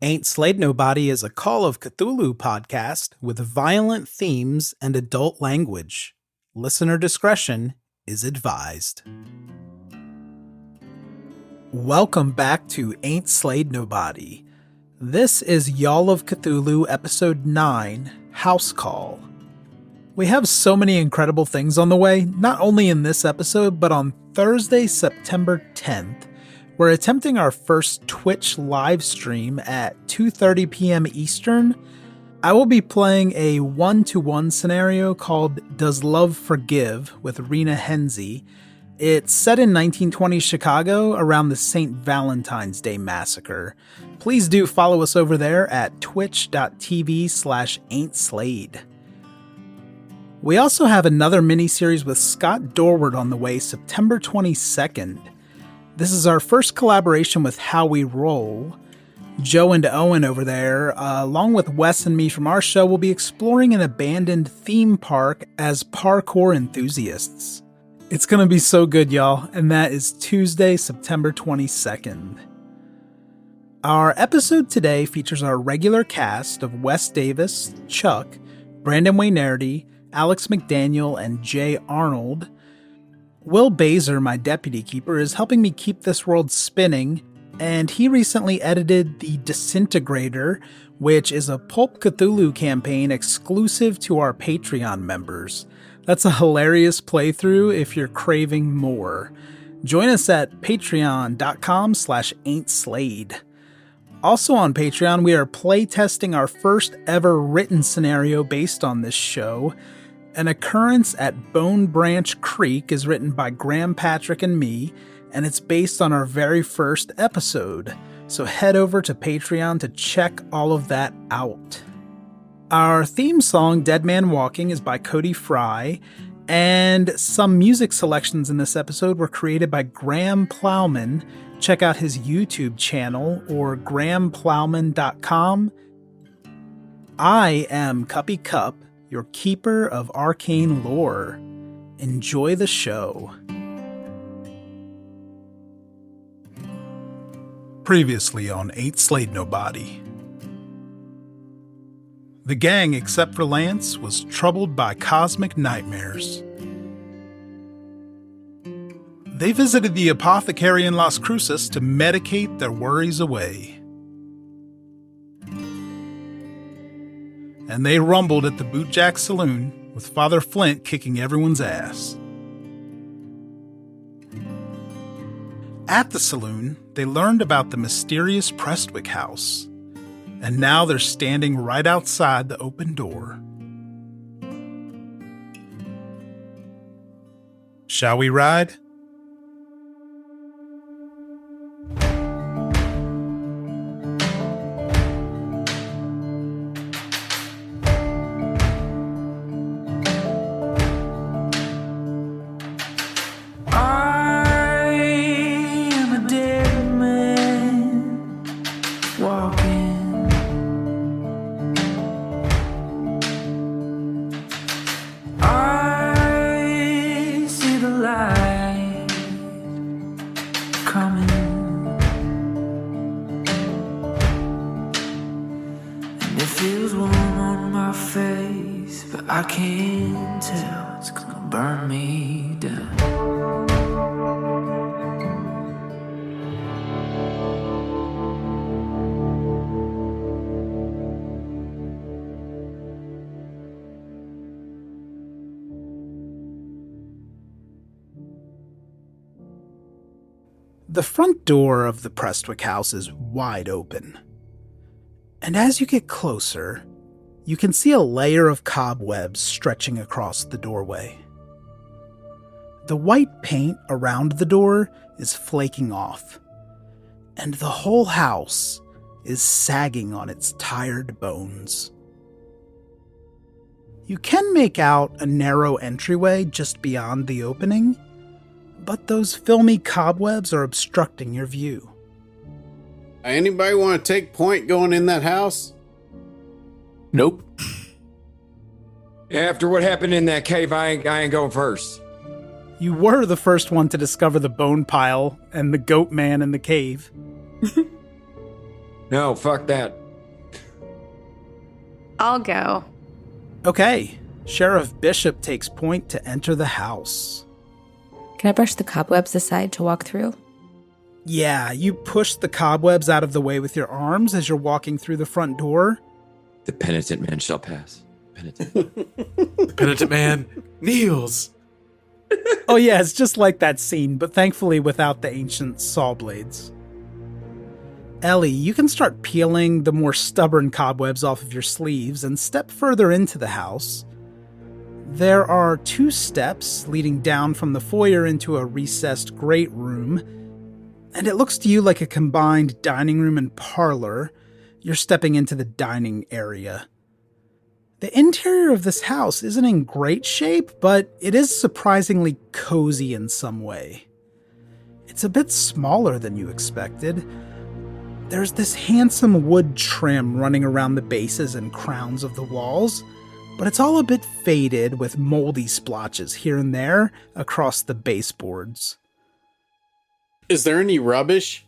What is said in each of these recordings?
Ain't Slayed Nobody is a Call of Cthulhu podcast with violent themes and adult language. Listener discretion is advised. Welcome back to Ain't Slayed Nobody. This is Y'all of Cthulhu Episode 9, House Call. We have so many incredible things on the way, not only in this episode, but on Thursday, September 10th. We're attempting our first Twitch live stream at 2:30 p.m. Eastern. I will be playing a 1-to-1 scenario called Does Love Forgive with Rena Henze. It's set in 1920 Chicago around the St. Valentine's Day Massacre. Please do follow us over there at twitch.tv/ain'tslayed. We also have another miniseries with Scott Dorward on the way September 22nd. This is our first collaboration with How We Roll. Joe and Owen over there, along with Wes and me from our show, will be exploring an abandoned theme park as parkour enthusiasts. It's going to be so good, y'all, and that is Tuesday, September 22nd. Our episode today features our regular cast of Wes Davis, Chuck, Brandon Waynerdy, Alex McDaniel, and Jay Arnold. Will Baser, my deputy keeper, is helping me keep this world spinning, and he recently edited The Disintegrator, which is a Pulp Cthulhu campaign exclusive to our Patreon members. That's a hilarious playthrough if you're craving more. Join us at patreon.com/ain'tslayed. Also on Patreon, we are playtesting our first ever written scenario based on this show. An Occurrence at Bone Branch Creek is written by Graham Patrick and me, and it's based on our very first episode. So head over to Patreon to check all of that out. Our theme song, Dead Man Walking, is by Cody Fry, and some music selections in this episode were created by Graham Plowman. Check out his YouTube channel or grahamplowman.com. I am Cuppy Cup, your keeper of arcane lore. Enjoy the show. Previously on Ain't Slayed Nobody. The gang, except for Lance, was troubled by cosmic nightmares. They visited the apothecary in Las Cruces to medicate their worries away. And they rumbled at the Bootjack Saloon, with Father Flint kicking everyone's ass. At the saloon, they learned about the mysterious Prestwick House, and now they're standing right outside the open door. Shall we ride? The front door of the Prestwick House is wide open, and as you get closer, you can see a layer of cobwebs stretching across the doorway. The white paint around the door is flaking off, and the whole house is sagging on its tired bones. You can make out a narrow entryway just beyond the opening, but those filmy cobwebs are obstructing your view. Anybody want to take point going in that house? Nope. After what happened in that cave, I ain't going first. You were the first one to discover the bone pile and the goat man in the cave. No, fuck that. I'll go. Okay, Sheriff Bishop takes point to enter the house. Can I brush the cobwebs aside to walk through? Yeah, you push the cobwebs out of the way with your arms as you're walking through the front door. The penitent man shall pass. Penitent. The penitent man kneels. Oh yeah, it's just like that scene, but thankfully without the ancient saw blades. Ellie, you can start peeling the more stubborn cobwebs off of your sleeves and step further into the house. There are 2 steps leading down from the foyer into a recessed great room, and it looks to you like a combined dining room and parlor. You're stepping into the dining area. The interior of this house isn't in great shape, but it is surprisingly cozy in some way. It's a bit smaller than you expected. There's this handsome wood trim running around the bases and crowns of the walls, but it's all a bit faded with moldy splotches here and there across the baseboards. Is there any rubbish?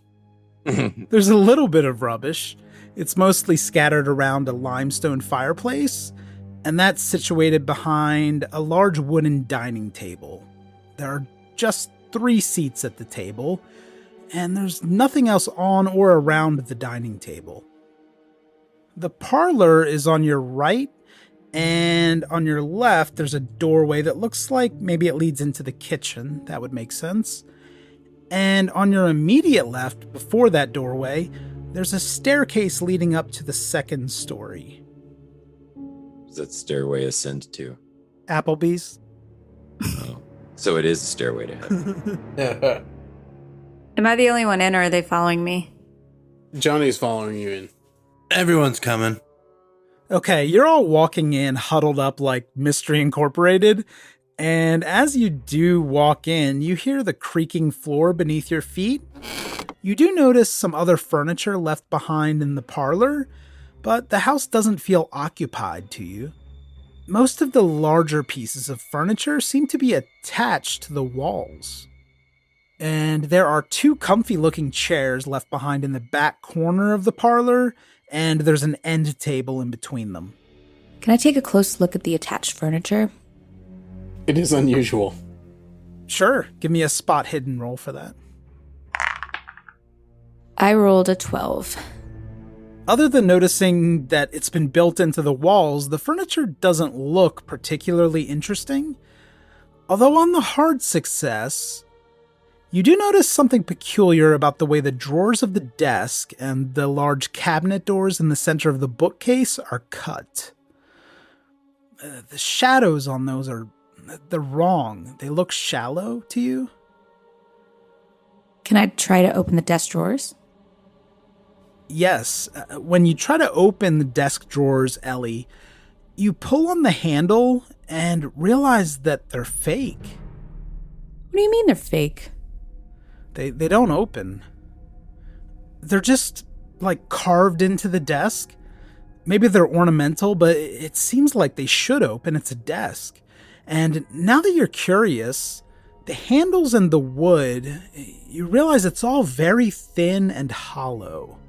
There's a little bit of rubbish. It's mostly scattered around a limestone fireplace, and that's situated behind a large wooden dining table. There are just 3 seats at the table, and there's nothing else on or around the dining table. The parlor is on your right, and on your left there's a doorway that looks like maybe it leads into the kitchen. That would make sense. And on your immediate left, before that doorway, there's a staircase leading up to the 2nd story. Does that stairway ascend to? Applebee's. Oh. So it is a stairway to heaven. Am I the only one in, or are they following me? Johnny's following you in. Everyone's coming. Okay, you're all walking in huddled up like Mystery Incorporated, and as you do walk in, you hear the creaking floor beneath your feet. You do notice some other furniture left behind in the parlor, but the house doesn't feel occupied to you. Most of the larger pieces of furniture seem to be attached to the walls. And there are 2 comfy-looking chairs left behind in the back corner of the parlor, and there's an end table in between them. Can I take a close look at the attached furniture? It is unusual. Sure, give me a spot hidden roll for that. I rolled a 12. Other than noticing that it's been built into the walls, the furniture doesn't look particularly interesting. Although on the hard success, you do notice something peculiar about the way the drawers of the desk and the large cabinet doors in the center of the bookcase are cut. The shadows on those they're wrong. They look shallow to you. Can I try to open the desk drawers? Yes. When you try to open the desk drawers, Ellie, you pull on the handle and realize that they're fake. What do you mean they're fake? They don't open. They're just, like, carved into the desk. Maybe they're ornamental, but it seems like they should open. It's a desk. And now that you're curious, the handles and the wood, you realize it's all very thin and hollow.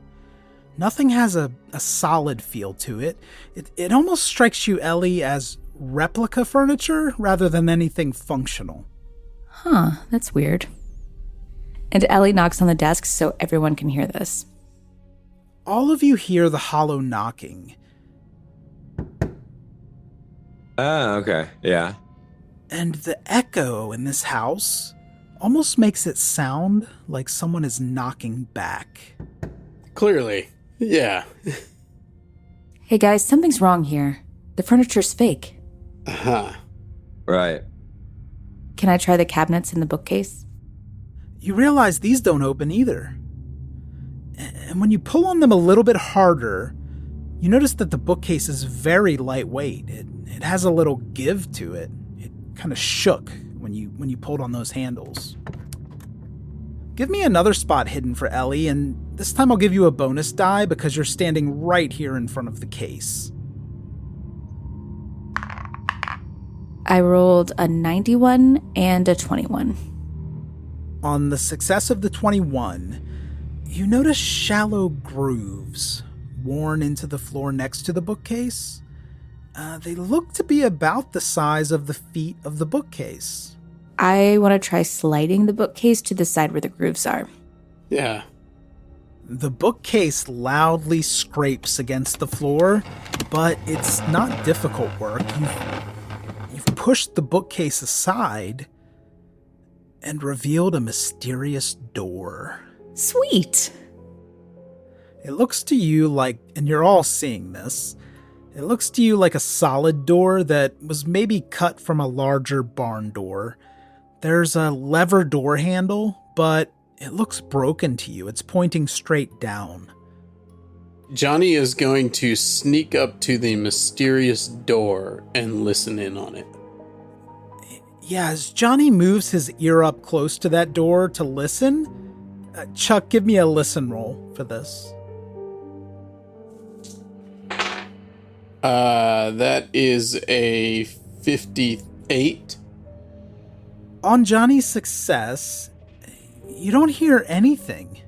Nothing has a solid feel to it. It almost strikes you, Ellie, as replica furniture rather than anything functional. Huh, that's weird. And Ellie knocks on the desk so everyone can hear this. All of you hear the hollow knocking. Ah, okay. Yeah. And the echo in this house almost makes it sound like someone is knocking back. Clearly. Yeah. Hey guys, something's wrong here. The furniture's fake. Uh-huh. Right. Can I try the cabinets in the bookcase? You realize these don't open either. And when you pull on them a little bit harder, you notice that the bookcase is very lightweight. It has a little give to it. It kind of shook when you pulled on those handles. Give me another spot hidden for Ellie, and this time I'll give you a bonus die because you're standing right here in front of the case. I rolled a 91 and a 21. On the success of the 21, You notice shallow grooves worn into the floor next to the bookcase. They look to be about the size of the feet of the bookcase. I want to try sliding the bookcase to the side where the grooves are. Yeah. The bookcase loudly scrapes against the floor, but it's not difficult work. You've pushed the bookcase aside and revealed a mysterious door. Sweet. It looks to you like, and you're all seeing this, it looks to you like a solid door that was maybe cut from a larger barn door. There's a lever door handle, but it looks broken to you. It's pointing straight down. Johnny is going to sneak up to the mysterious door and listen in on it. Yeah, as Johnny moves his ear up close to that door to listen, Chuck, give me a listen roll for this. That is a 58. On Johnny's success, you don't hear anything.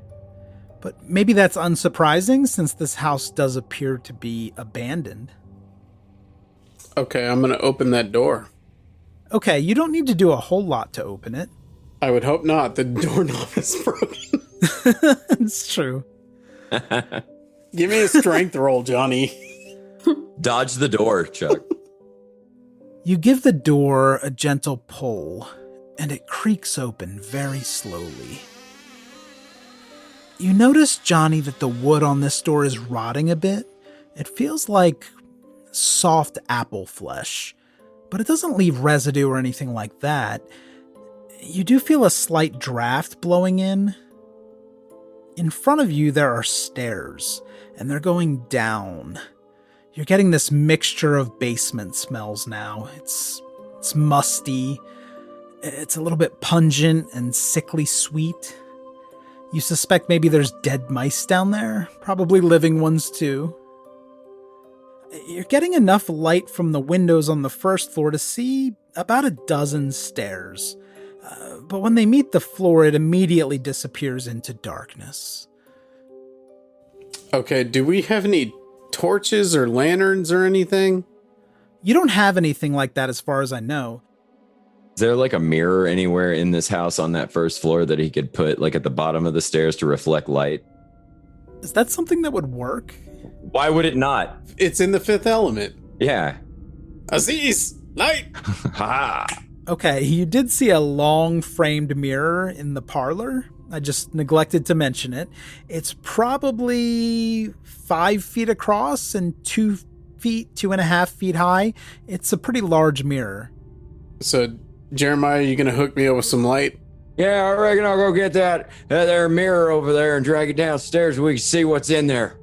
But maybe that's unsurprising since this house does appear to be abandoned. Okay, I'm going to open that door. Okay, you don't need to do a whole lot to open it. I would hope not. The doorknob is broken. It's true. Give me a strength roll, Johnny. Dodge the door, Chuck. You give the door a gentle pull, and it creaks open very slowly. You notice, Johnny, that the wood on this door is rotting a bit. It feels like soft apple flesh, but it doesn't leave residue or anything like that. You do feel a slight draft blowing in. In front of you, there are stairs, and they're going down. You're getting this mixture of basement smells now. It's musty. It's a little bit pungent and sickly sweet. You suspect maybe there's dead mice down there, probably living ones too. You're getting enough light from the windows on the first floor to see about a dozen stairs. But when they meet the floor, it immediately disappears into darkness. Okay, do we have any torches or lanterns or anything? You don't have anything like that as far as I know. Is there like a mirror anywhere in this house on that first floor that he could put like at the bottom of the stairs to reflect light? Is that something that would work? Why would it not? It's in the fifth element. Yeah. Aziz, light! Ha! Okay, you did see a long framed mirror in the parlor. I just neglected to mention it. It's probably 5 feet across and 2.5 feet high. It's a pretty large mirror. So, Jeremiah, you gonna hook me up with some light? Yeah, I reckon I'll go get that there mirror over there and drag it downstairs so we can see what's in there.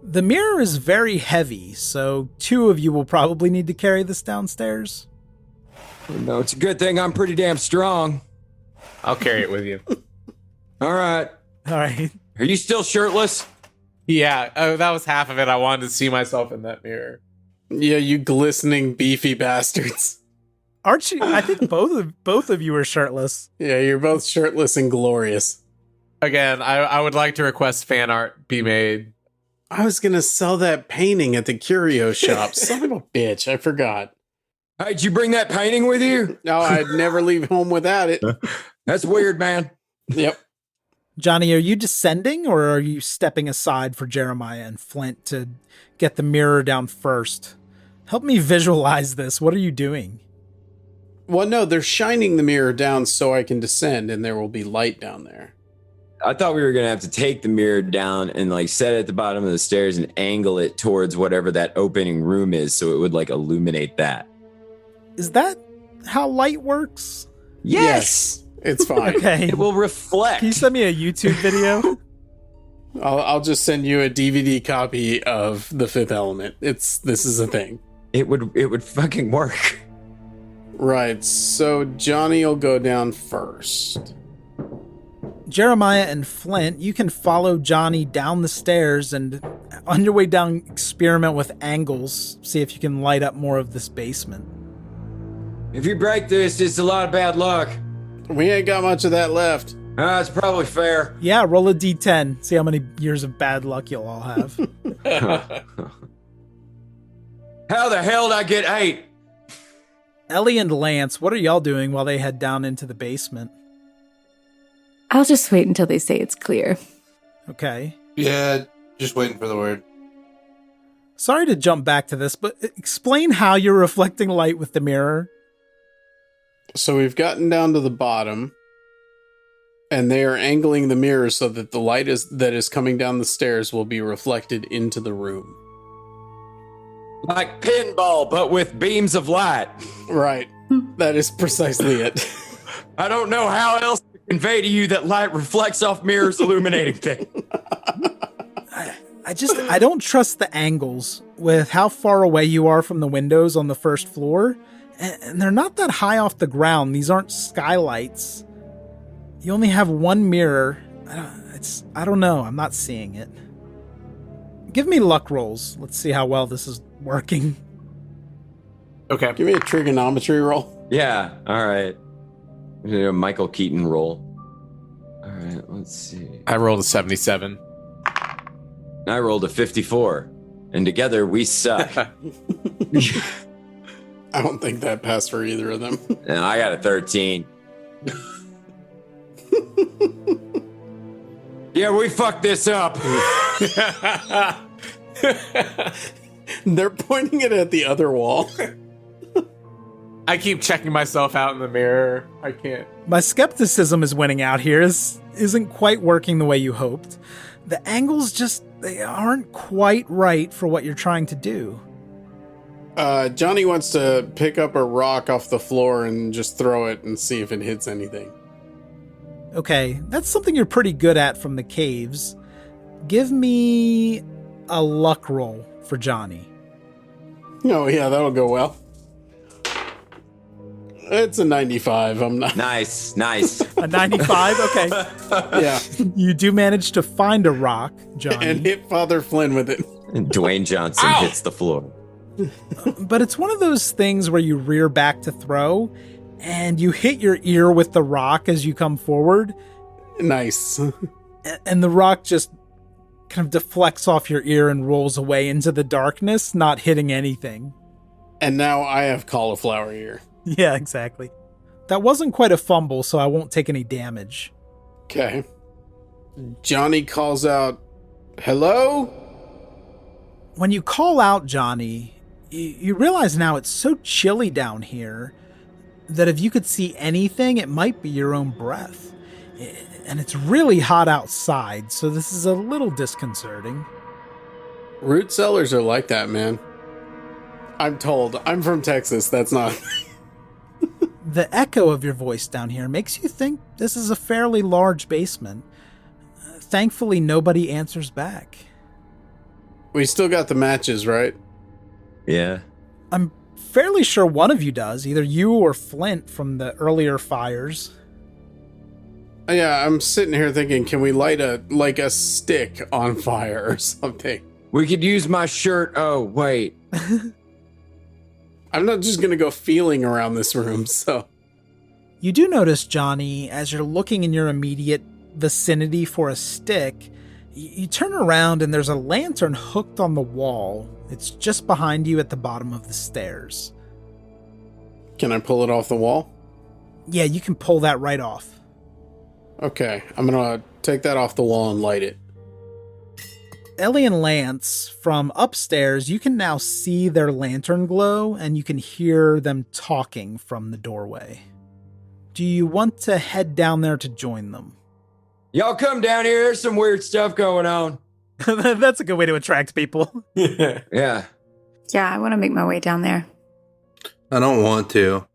The mirror is very heavy, so 2 of you will probably need to carry this downstairs. No, it's a good thing I'm pretty damn strong. I'll carry it with you. All right. All right. Are you still shirtless? Yeah, that was half of it. I wanted to see myself in that mirror. Yeah, you glistening, beefy bastards. Aren't you? I think both of you are shirtless. Yeah, you're both shirtless and glorious. Again, I would like to request fan art be made. I was gonna sell that painting at the curio shop. Son of a bitch, I forgot. Hey, did you bring that painting with you? No, I'd never leave home without it. That's weird, man. Yep. Johnny, are you descending or are you stepping aside for Jeremiah and Flint to get the mirror down first? Help me visualize this. What are you doing? Well, no, they're shining the mirror down so I can descend and there will be light down there. I thought we were going to have to take the mirror down and like set it at the bottom of the stairs and angle it towards whatever that opening room is so it would like illuminate that. Is that how light works? Yes. It's fine. Okay. It will reflect. Can you send me a YouTube video? I'll just send you a DVD copy of The Fifth Element. This is a thing. It would fucking work. Right, so Johnny will go down first. Jeremiah and Flint, you can follow Johnny down the stairs and on your way down, experiment with angles. See if you can light up more of this basement. If you break this, it's a lot of bad luck. We ain't got much of that left. That's probably fair. Yeah, roll a d10. See how many years of bad luck you'll all have. How the hell did I get 8? Ellie and Lance, what are y'all doing while they head down into the basement? I'll just wait until they say it's clear. Okay. Yeah, just waiting for the word. Sorry to jump back to this, but explain how you're reflecting light with the mirror. So we've gotten down to the bottom, and they are angling the mirror so that the light that is coming down the stairs will be reflected into the room. Like pinball, but with beams of light. Right. That is precisely it. I don't know how else to convey to you that light reflects off mirrors illuminating things. I don't trust the angles with how far away you are from the windows on the first floor. And they're not that high off the ground. These aren't skylights. You only have one mirror. I don't know. I'm not seeing it. Give me luck rolls. Let's see how well this is working. Okay. Give me a trigonometry roll. Yeah, all right. I'm gonna do a Michael Keaton roll. All right, let's see. I rolled a 77. I rolled a 54, and together we suck. I don't think that passed for either of them. And I got a 13. Yeah, we fucked this up. They're pointing it at the other wall. I keep checking myself out in the mirror. I can't. My skepticism is winning out here. This isn't quite working the way you hoped. The angles they aren't quite right for what you're trying to do. Johnny wants to pick up a rock off the floor and just throw it and see if it hits anything. Okay, that's something you're pretty good at from the caves. Give me a luck roll for Johnny. Oh, yeah, that'll go well. It's a 95. I'm not. Nice. A 95? Okay. Yeah. You do manage to find a rock, Johnny. And hit Father Flynn with it. And Dwayne Johnson hits the floor. But it's one of those things where you rear back to throw, and you hit your ear with the rock as you come forward. Nice. And the rock just kind of deflects off your ear and rolls away into the darkness, not hitting anything. And now I have cauliflower ear. Yeah, exactly. That wasn't quite a fumble, so I won't take any damage. Okay. Johnny calls out, "Hello?" When you call out, Johnny, you realize now it's so chilly down here that if you could see anything, it might be your own breath. And it's really hot outside, so this is a little disconcerting. Root cellars are like that, man. I'm told. I'm from Texas. That's not... The echo of your voice down here makes you think this is a fairly large basement. Thankfully, nobody answers back. We still got the matches, right? Yeah. I'm fairly sure one of you does, either you or Flint from the earlier fires. Yeah, I'm sitting here thinking, can we light a stick on fire or something? We could use my shirt. Oh, wait. I'm not just going to go feeling around this room, so... You do notice, Johnny, as you're looking in your immediate vicinity for a stick, you turn around and there's a lantern hooked on the wall. It's just behind you at the bottom of the stairs. Can I pull it off the wall? Yeah, you can pull that right off. Okay, I'm going to take that off the wall and light it. Ellie and Lance, from upstairs, you can now see their lantern glow, and you can hear them talking from the doorway. Do you want to head down there to join them? Y'all come down here. There's some weird stuff going on. That's a good way to attract people. Yeah. Yeah, I want to make my way down there. I don't want to.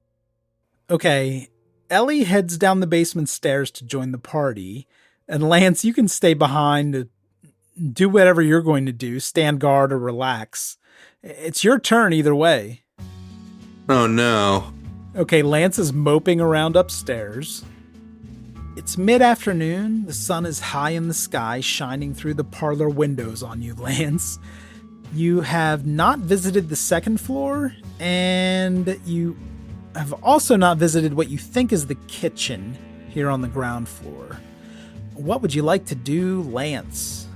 Okay, Ellie heads down the basement stairs to join the party, and Lance, you can stay behind to do whatever you're going to do, stand guard or relax. It's your turn either way. Oh no. Okay, Lance is moping around upstairs. It's mid-afternoon. The sun is high in the sky, shining through the parlor windows on you, Lance. You have not visited the second floor, and you have also not visited what you think is the kitchen here on the ground floor. What would you like to do, Lance?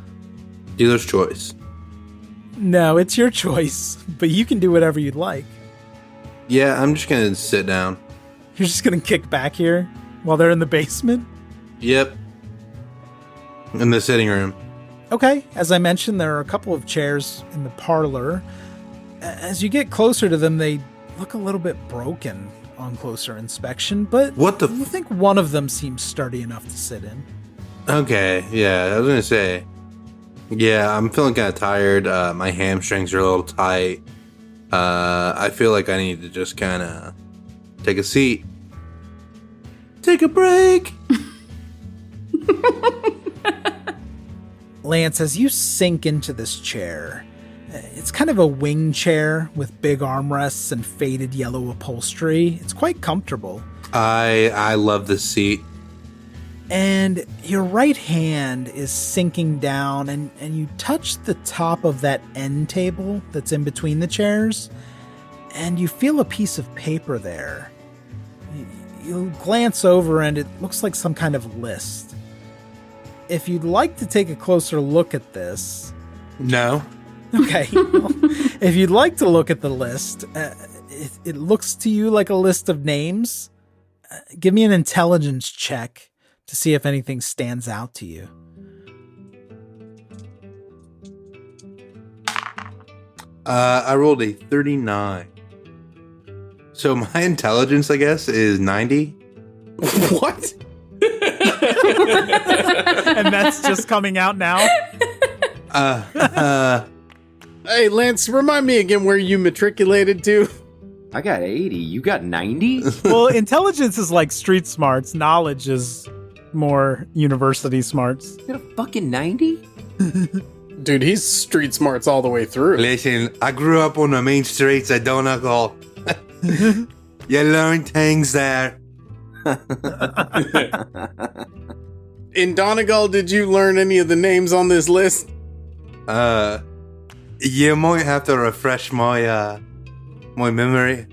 Dealer's choice. No, it's your choice, but you can do whatever you'd like. Yeah, I'm just gonna sit down. You're just going to kick back here while they're in the basement? Yep. In the sitting room. Okay, as I mentioned, there are a couple of chairs in the parlor. As you get closer to them, they look a little bit broken on closer inspection, but What the you think one of them seems sturdy enough to sit in. Okay, yeah, I was gonna say. Yeah, I'm feeling kind of tired. My hamstrings are a little tight. I feel like I need to just kind of take a seat. Take a break. Lance, as you sink into this chair, it's kind of a wing chair with big armrests and faded yellow upholstery. It's quite comfortable. I love this seat. And your right hand is sinking down, and you touch the top of that end table that's in between the chairs, and you feel a piece of paper there. You glance over, and it looks like some kind of list. If you'd like to take a closer look at this... No. Okay. Well, if you'd like to look at the list, it looks to you like a list of names. Give me an intelligence check to see if anything stands out to you. I rolled a 39. So my intelligence, I guess, is 90. What? And that's just coming out now? Hey, Lance, remind me again where you matriculated to. I got 80. You got 90? Well, intelligence is like street smarts. Knowledge is more university smarts. You got a fucking 90? Dude, he's street smarts all the way through. Listen, I grew up on the main streets of Donegal. You learn things there. In Donegal, did you learn any of the names on this list? You might have to refresh my memory.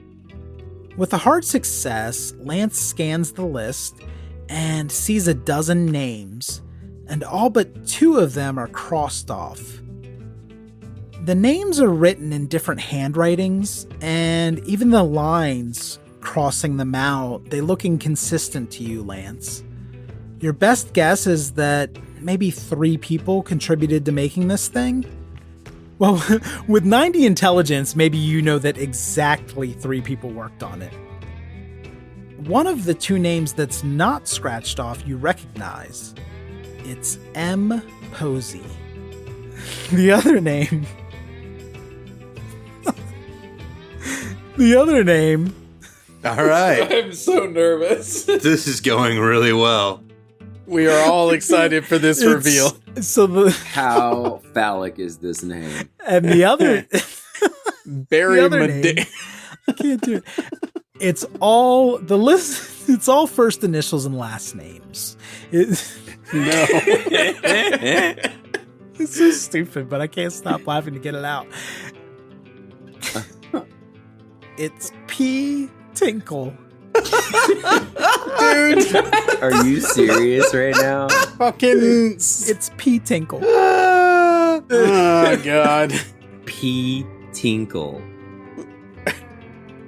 With a hard success, Lance scans the list and sees a dozen names, and all but 2 of them are crossed off. The names are written in different handwritings, and even the lines crossing them out, they look inconsistent to you, Lance. Your best guess is that maybe 3 people contributed to making this thing. Well, with 90 intelligence, maybe you know that exactly 3 people worked on it. One of the 2 names that's not scratched off you recognize. It's M. Posey. The other name... All right. I'm so nervous. This is going really well. We are all excited for this reveal. How phallic is this name? And the other... Barry name, I can't do it. It's all... The list... It's all first initials and last names. No. It's so stupid, but I can't stop laughing to get it out. It's P. Tinkle. Dude. Are you serious right now? Fucking... It's P. Tinkle. Oh, God. P. Tinkle.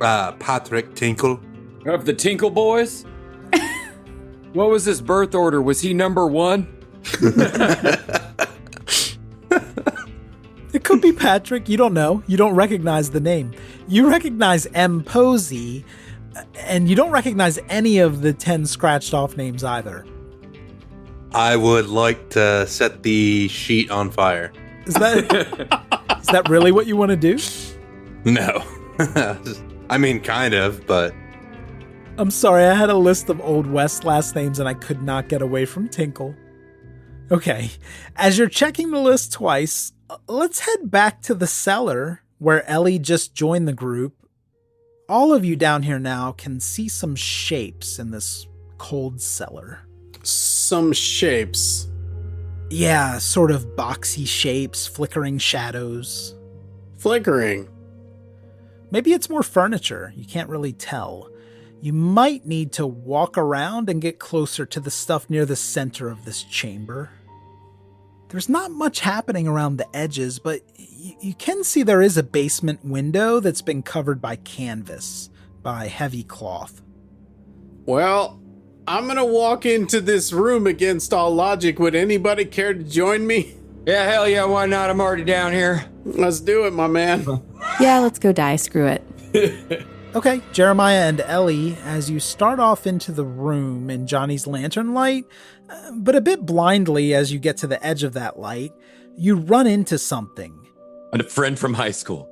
Patrick Tinkle. Of the Tinkle Boys? What was his birth order? Was he number 1? It could be Patrick. You don't know. You don't recognize the name. You recognize M. Posey, and you don't recognize any of the 10 scratched off names either. I would like to set the sheet on fire. Is that really what you want to do? No. I mean, kind of, but... I'm sorry, I had a list of Old West last names and I could not get away from Tinkle. Okay, as you're checking the list twice, let's head back to the cellar where Ellie just joined the group. All of you down here now can see some shapes in this cold cellar. Some shapes. Yeah, sort of boxy shapes, flickering shadows. Flickering. Maybe it's more furniture. You can't really tell. You might need to walk around and get closer to the stuff near the center of this chamber. There's not much happening around the edges, but you can see there is a basement window that's been covered by canvas, by heavy cloth. Well, I'm gonna walk into this room against all logic. Would anybody care to join me? Yeah, hell yeah, why not? I'm already down here. Let's do it, my man. Yeah, let's go die. Screw it. Okay, Jeremiah and Ellie, as you start off into the room in Johnny's lantern light, but a bit blindly as you get to the edge of that light, you run into something. A friend from high school.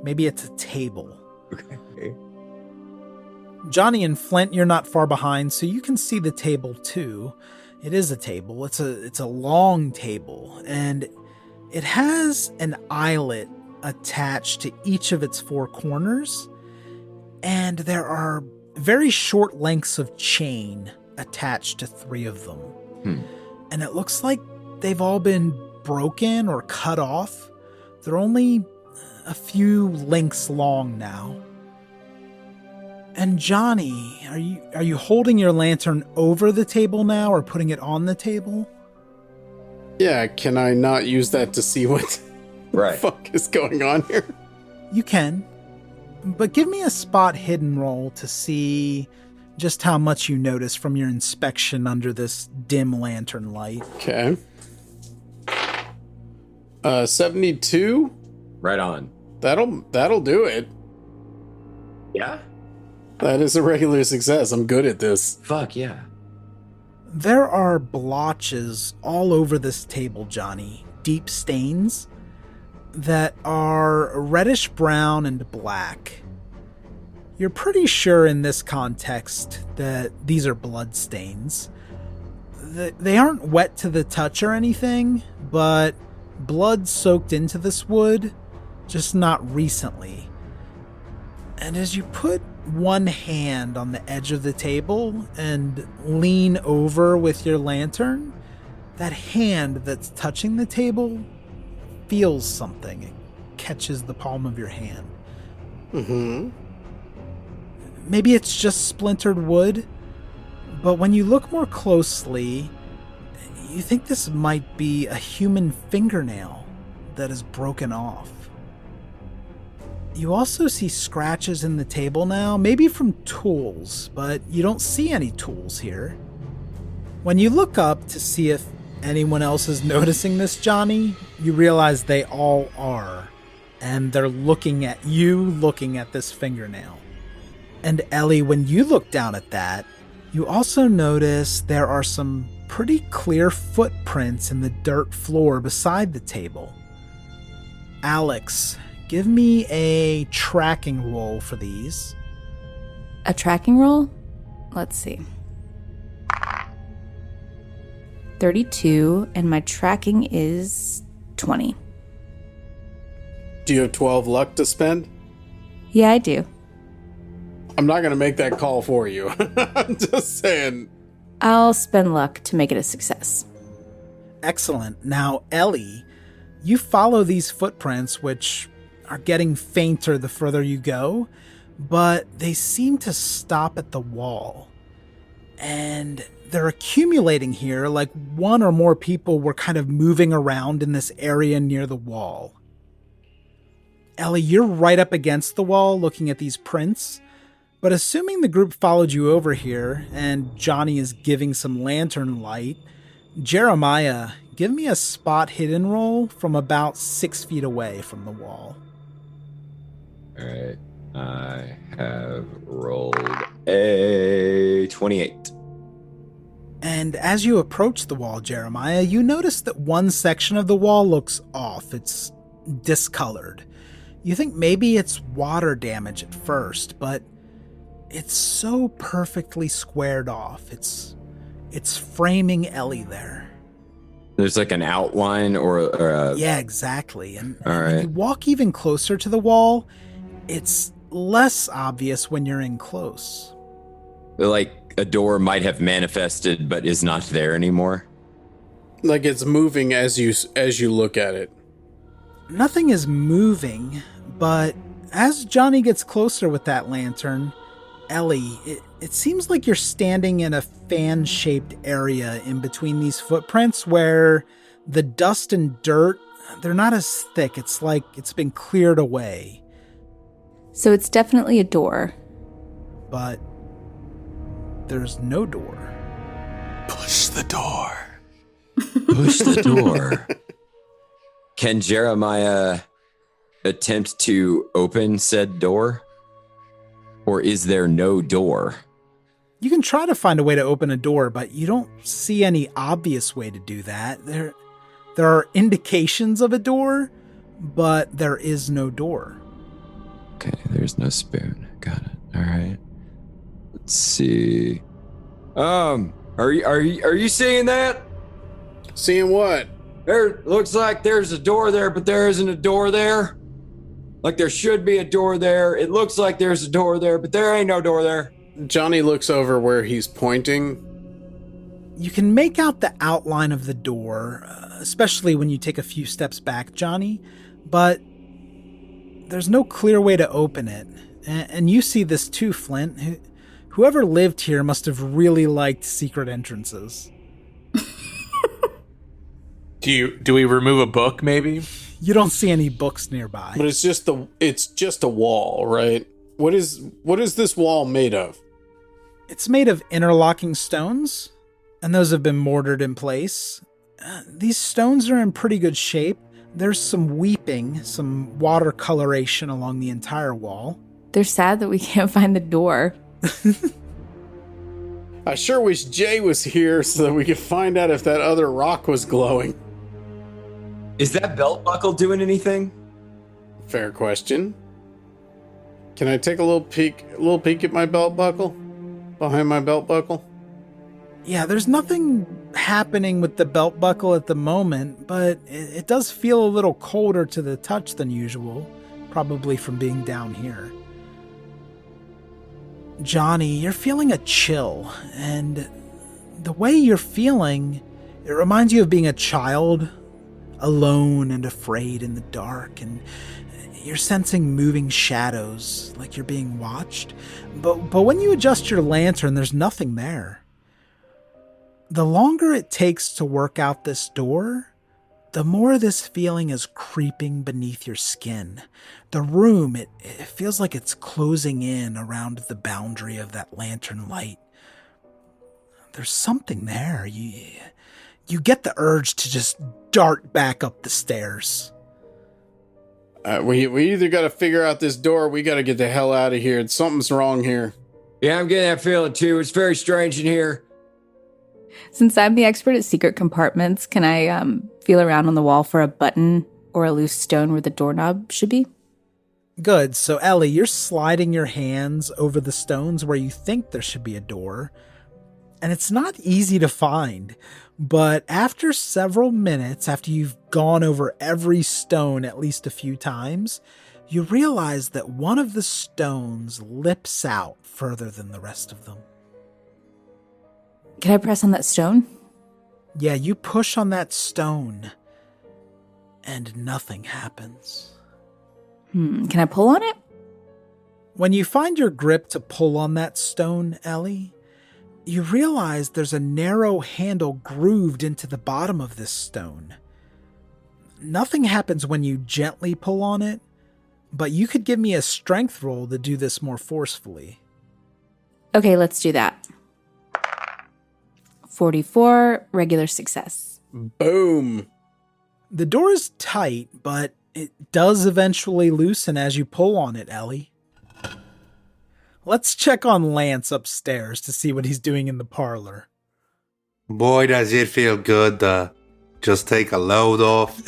Maybe it's a table. Okay. Johnny and Flint, you're not far behind, so you can see the table too. It is a table. It's a long table, and it has an eyelet attached to each of its four corners, and there are very short lengths of chain attached to three of them. And it looks like they've all been broken or cut off. They're only a few lengths long now. And Johnny, are you holding your lantern over the table now or putting it on the table? Yeah, can I not use that to see what the fuck is going on here? You can. But give me a spot hidden roll to see just how much you notice from your inspection under this dim lantern light. Okay. 72? Right on. That'll do it. Yeah? That is a regular success. I'm good at this. Fuck yeah. There are blotches all over this table, Johnny. Deep stains that are reddish brown and black. You're pretty sure in this context that these are blood stains. They aren't wet to the touch or anything, but blood soaked into this wood, just not recently. And as you put one hand on the edge of the table and lean over with your lantern, that hand that's touching the table feels something. It catches the palm of your hand. Mm-hmm. Maybe it's just splintered wood, but when you look more closely, you think this might be a human fingernail that is broken off. You also see scratches in the table now, maybe from tools, but you don't see any tools here. When you look up to see if anyone else is noticing this, Johnny, you realize they all are, and they're looking at you, looking at this fingernail. And Ellie, when you look down at that, you also notice there are some pretty clear footprints in the dirt floor beside the table. Alex, give me a tracking roll for these. A tracking roll? Let's see. 32, and my tracking is 20. Do you have 12 luck to spend? Yeah, I do. I'm not going to make that call for you. I'm just saying. I'll spend luck to make it a success. Excellent. Now, Ellie, you follow these footprints, which are getting fainter the further you go, but they seem to stop at the wall. And they're accumulating here like one or more people were kind of moving around in this area near the wall. Ellie, you're right up against the wall looking at these prints, but assuming the group followed you over here and Johnny is giving some lantern light, Jeremiah, give me a spot hidden roll from about 6 feet away from the wall. All right. I have rolled a 28. And as you approach the wall, Jeremiah, you notice that one section of the wall looks off. It's discolored. You think maybe it's water damage at first, but it's so perfectly squared off. It's framing Ellie there. There's like an outline or a... Yeah, exactly. And All right. when you walk even closer to the wall, it's less obvious when you're in close. Like a door might have manifested but is not there anymore. Like it's moving as you look at it. Nothing is moving, but as Johnny gets closer with that lantern, Ellie, it seems like you're standing in a fan-shaped area in between these footprints where the dust and dirt, they're not as thick. It's like it's been cleared away. So it's definitely a door. But there's no door. Push the door. Push the door. Can Jeremiah attempt to open said door? Or is there no door? You can try to find a way to open a door, but you don't see any obvious way to do that. There are indications of a door, but there is no door. Okay, there's no spoon. Got it. All right. Let's see. Are you seeing that? Seeing what? There looks like there's a door there, but there isn't a door there. Like there should be a door there. It looks like there's a door there, but there ain't no door there. Johnny looks over where he's pointing. You can make out the outline of the door, especially when you take a few steps back, Johnny, but there's no clear way to open it. And you see this too, Flint. Whoever lived here must have really liked secret entrances. Do we remove a book, maybe? You don't see any books nearby. But it's just a wall, right? What is this wall made of? It's made of interlocking stones, and those have been mortared in place. These stones are in pretty good shape. There's some weeping, some watercoloration along the entire wall. They're sad that we can't find the door. I sure wish Jay was here so that we could find out if that other rock was glowing. Is that belt buckle doing anything? Fair question. Can I take a little peek at my belt buckle? Behind my belt buckle? Yeah, there's nothing happening with the belt buckle at the moment, but it does feel a little colder to the touch than usual, probably from being down here. Johnny, you're feeling a chill, and the way you're feeling, it reminds you of being a child, alone and afraid in the dark, and you're sensing moving shadows, like you're being watched. But when you adjust your lantern, there's nothing there. The longer it takes to work out this door, the more this feeling is creeping beneath your skin. The room, it feels like it's closing in around the boundary of that lantern light. There's something there. You get the urge to just dart back up the stairs. We either got to figure out this door or we got to get the hell out of here. Something's wrong here. Yeah, I'm getting that feeling too. It's very strange in here. Since I'm the expert at secret compartments, can I feel around on the wall for a button or a loose stone where the doorknob should be? Good. So, Ellie, you're sliding your hands over the stones where you think there should be a door. And it's not easy to find. But after several minutes, after you've gone over every stone at least a few times, you realize that one of the stones lips out further than the rest of them. Can I press on that stone? Yeah, you push on that stone, and nothing happens. Can I pull on it? When you find your grip to pull on that stone, Ellie, you realize there's a narrow handle grooved into the bottom of this stone. Nothing happens when you gently pull on it, but you could give me a strength roll to do this more forcefully. Okay, let's do that. 44, regular success. Boom. The door is tight, but it does eventually loosen as you pull on it, Ellie. Let's check on Lance upstairs to see what he's doing in the parlor. Boy, does it feel good to just take a load off.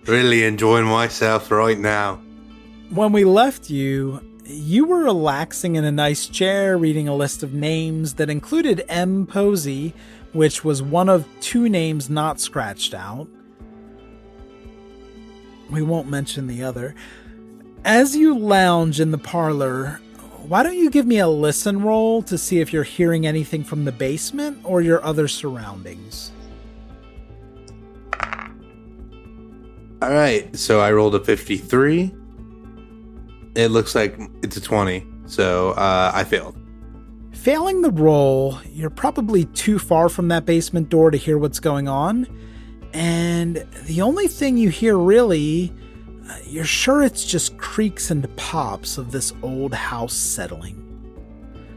Really enjoying myself right now. When we left you, you were relaxing in a nice chair reading a list of names that included M. Posey, which was one of 2 names not scratched out. We won't mention the other. As you lounge in the parlor, why don't you give me a listen roll to see if you're hearing anything from the basement or your other surroundings? Alright, so I rolled a 53. It looks like it's a 20. So I failed. Failing the roll, you're probably too far from that basement door to hear what's going on. And the only thing you hear really, you're sure it's just creaks and pops of this old house settling.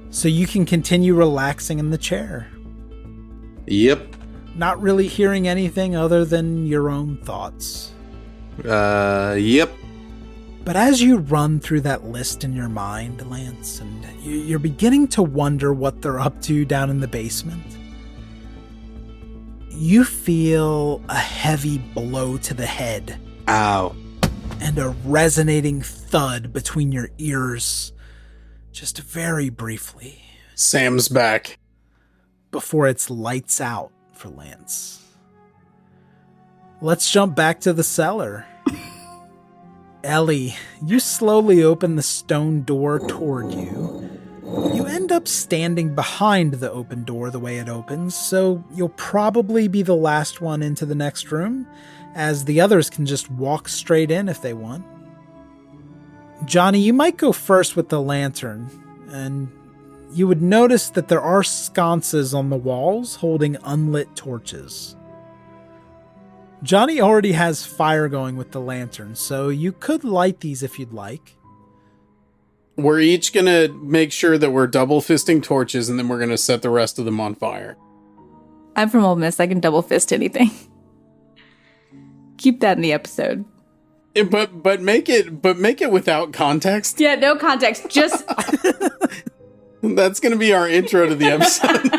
So you can continue relaxing in the chair. Yep. Not really hearing anything other than your own thoughts. Yep. But as you run through that list in your mind, Lance, and you're beginning to wonder what they're up to down in the basement, you feel a heavy blow to the head. Ow. And a resonating thud between your ears, just very briefly. Sam's back. Before it's lights out for Lance. Let's jump back to the cellar. Ellie, you slowly open the stone door toward you. You end up standing behind the open door the way it opens, so you'll probably be the last one into the next room, as the others can just walk straight in if they want. Johnny, you might go first with the lantern, and you would notice that there are sconces on the walls holding unlit torches. Johnny already has fire going with the lantern, so you could light these if you'd like. We're each going to make sure that we're double fisting torches, and then we're going to set the rest of them on fire. I'm from Ole Miss. I can double fist anything. Keep that in the episode. But make it without context. Yeah, no context. Just that's going to be our intro to the episode.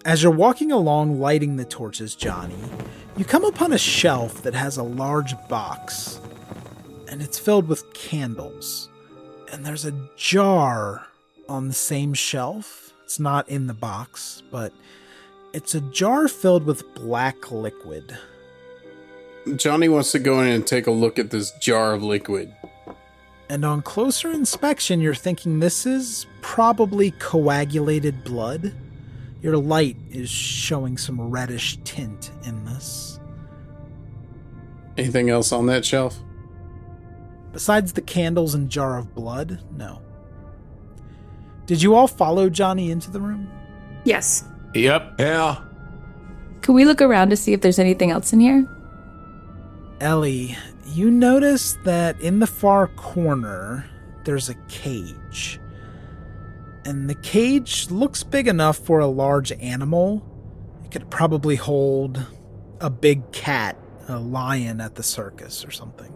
As you're walking along lighting the torches, Johnny, you come upon a shelf that has a large box, and it's filled with candles. And there's a jar on the same shelf. It's not in the box, but it's a jar filled with black liquid. Johnny wants to go in and take a look at this jar of liquid. And on closer inspection, you're thinking this is probably coagulated blood. Your light is showing some reddish tint in this. Anything else on that shelf? Besides the candles and jar of blood, no. Did you all follow Johnny into the room? Yes. Yep. Yeah. Can we look around to see if there's anything else in here? Ellie, you notice that in the far corner, there's a cage. And the cage looks big enough for a large animal. It could probably hold a big cat, a lion at the circus or something.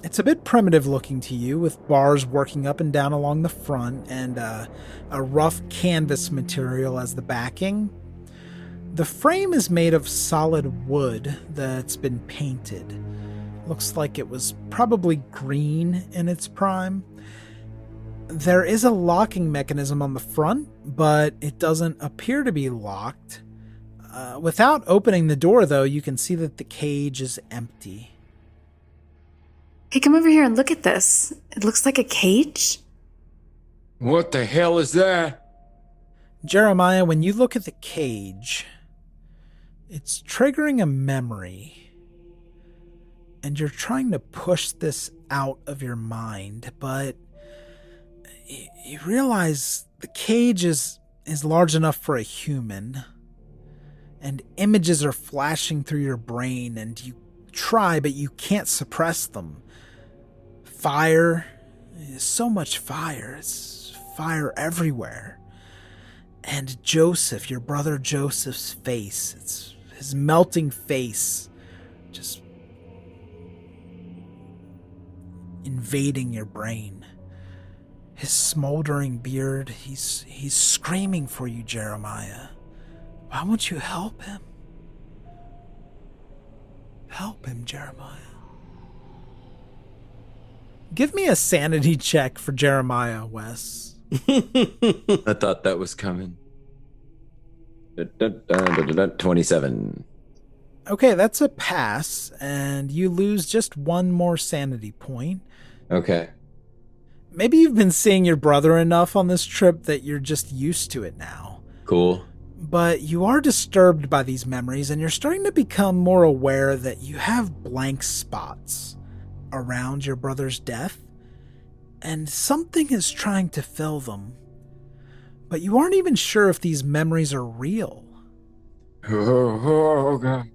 It's a bit primitive looking to you, with bars working up and down along the front and a rough canvas material as the backing. The frame is made of solid wood that's been painted. Looks like it was probably green in its prime. There is a locking mechanism on the front, but it doesn't appear to be locked. Without opening the door, though, you can see that the cage is empty. Hey, come over here and look at this. It looks like a cage. What the hell is that? Jeremiah, when you look at the cage, it's triggering a memory. And you're trying to push this out of your mind, but you realize the cage is large enough for a human, and images are flashing through your brain, and you try, but you can't suppress them. Fire, so much fire, it's fire everywhere. And Joseph, your brother Joseph's face, it's his melting face, just invading your brain. His smoldering beard, he's screaming for you, Jeremiah. Why won't you help him? Help him, Jeremiah. Give me a sanity check for Jeremiah, Wes. I thought that was coming. 27. Okay, that's a pass, and you lose just one more sanity point. Okay. Maybe you've been seeing your brother enough on this trip that you're just used to it now. Cool. But you are disturbed by these memories, and you're starting to become more aware that you have blank spots around your brother's death, and something is trying to fill them. But you aren't even sure if these memories are real. Oh, God.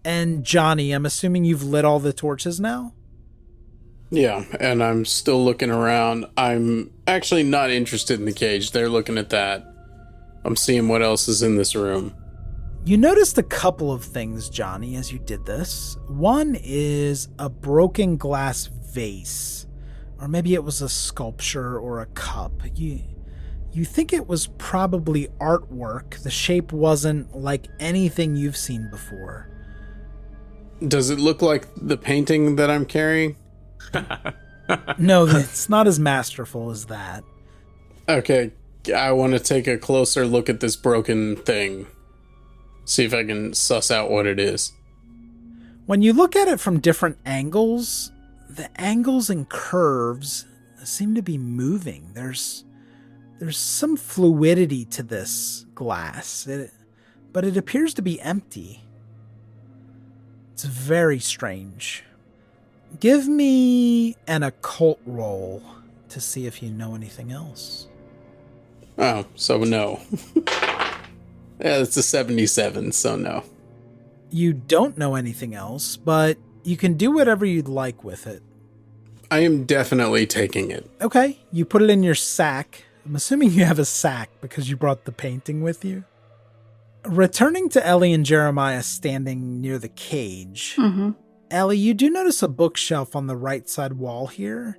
And Johnny, I'm assuming you've lit all the torches now? Yeah, and I'm still looking around. I'm actually not interested in the cage. They're looking at that. I'm seeing what else is in this room. You noticed a couple of things, Johnny, as you did this. One is a broken glass vase, or maybe it was a sculpture or a cup. You think it was probably artwork. The shape wasn't like anything you've seen before. Does it look like the painting that I'm carrying? No, it's not as masterful as that. Okay, I want to take a closer look at this broken thing. See if I can suss out what it is. When you look at it from different angles, the angles and curves seem to be moving. There's some fluidity to this glass, but it appears to be empty. It's very strange. Give me an occult roll to see if you know anything else. Oh, so no. Yeah, it's a 77, so no. You don't know anything else, but you can do whatever you'd like with it. I am definitely taking it. Okay, you put it in your sack. I'm assuming you have a sack because you brought the painting with you. Returning to Ellie and Jeremiah standing near the cage, Ellie, you do notice a bookshelf on the right side wall here,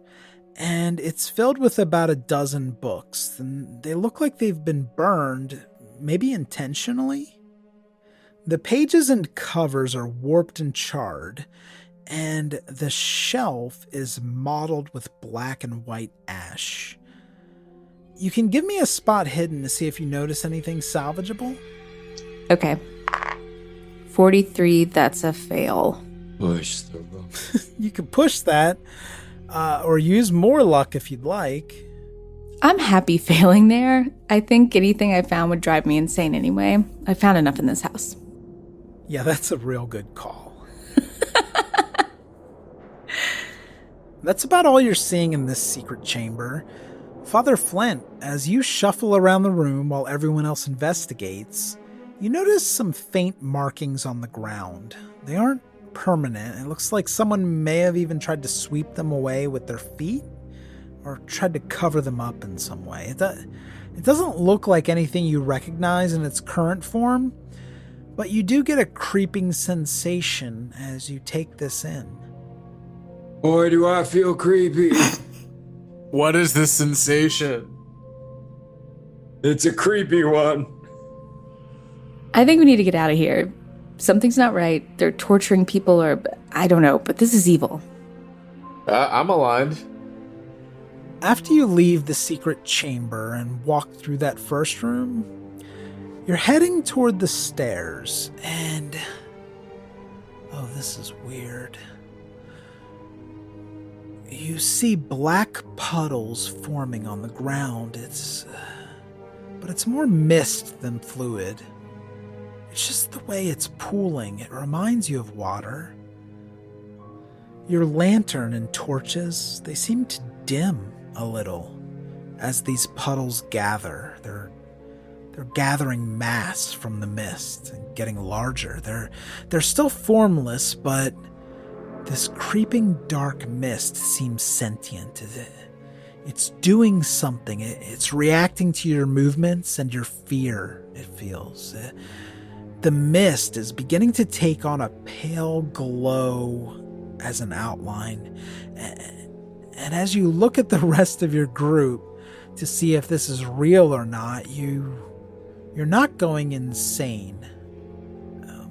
and it's filled with about a dozen books, and they look like they've been burned, maybe intentionally. The pages and covers are warped and charred, and the shelf is mottled with black and white ash. You can give me a spot hidden to see if you notice anything salvageable. Okay. 43, that's a fail. Push the rope. You could push that, or use more luck if you'd like. I'm happy failing there. I think anything I found would drive me insane anyway. I found enough in this house. Yeah, that's a real good call. That's about all you're seeing in this secret chamber. Father Flint, as you shuffle around the room while everyone else investigates, you notice some faint markings on the ground. They aren't permanent. It looks like someone may have even tried to sweep them away with their feet or tried to cover them up in some way. It doesn't look like anything you recognize in its current form, but you do get a creeping sensation as you take this in. Boy, do I feel creepy. What is this sensation? It's a creepy one. I think we need to get out of here. Something's not right. They're torturing people or I don't know, but this is evil. I'm aligned. After you leave the secret chamber and walk through that first room, you're heading toward the stairs and... oh, this is weird. You see black puddles forming on the ground. But it's more mist than fluid. It's just the way it's pooling. It reminds you of water. Your lantern and torches, they seem to dim a little as these puddles gather. They're gathering mass from the mist and getting larger. They're still formless, but this creeping dark mist seems sentient. It's doing something. It's reacting to your movements and your fear, it feels. The mist is beginning to take on a pale glow as an outline. And as you look at the rest of your group to see if this is real or not, you're not going insane.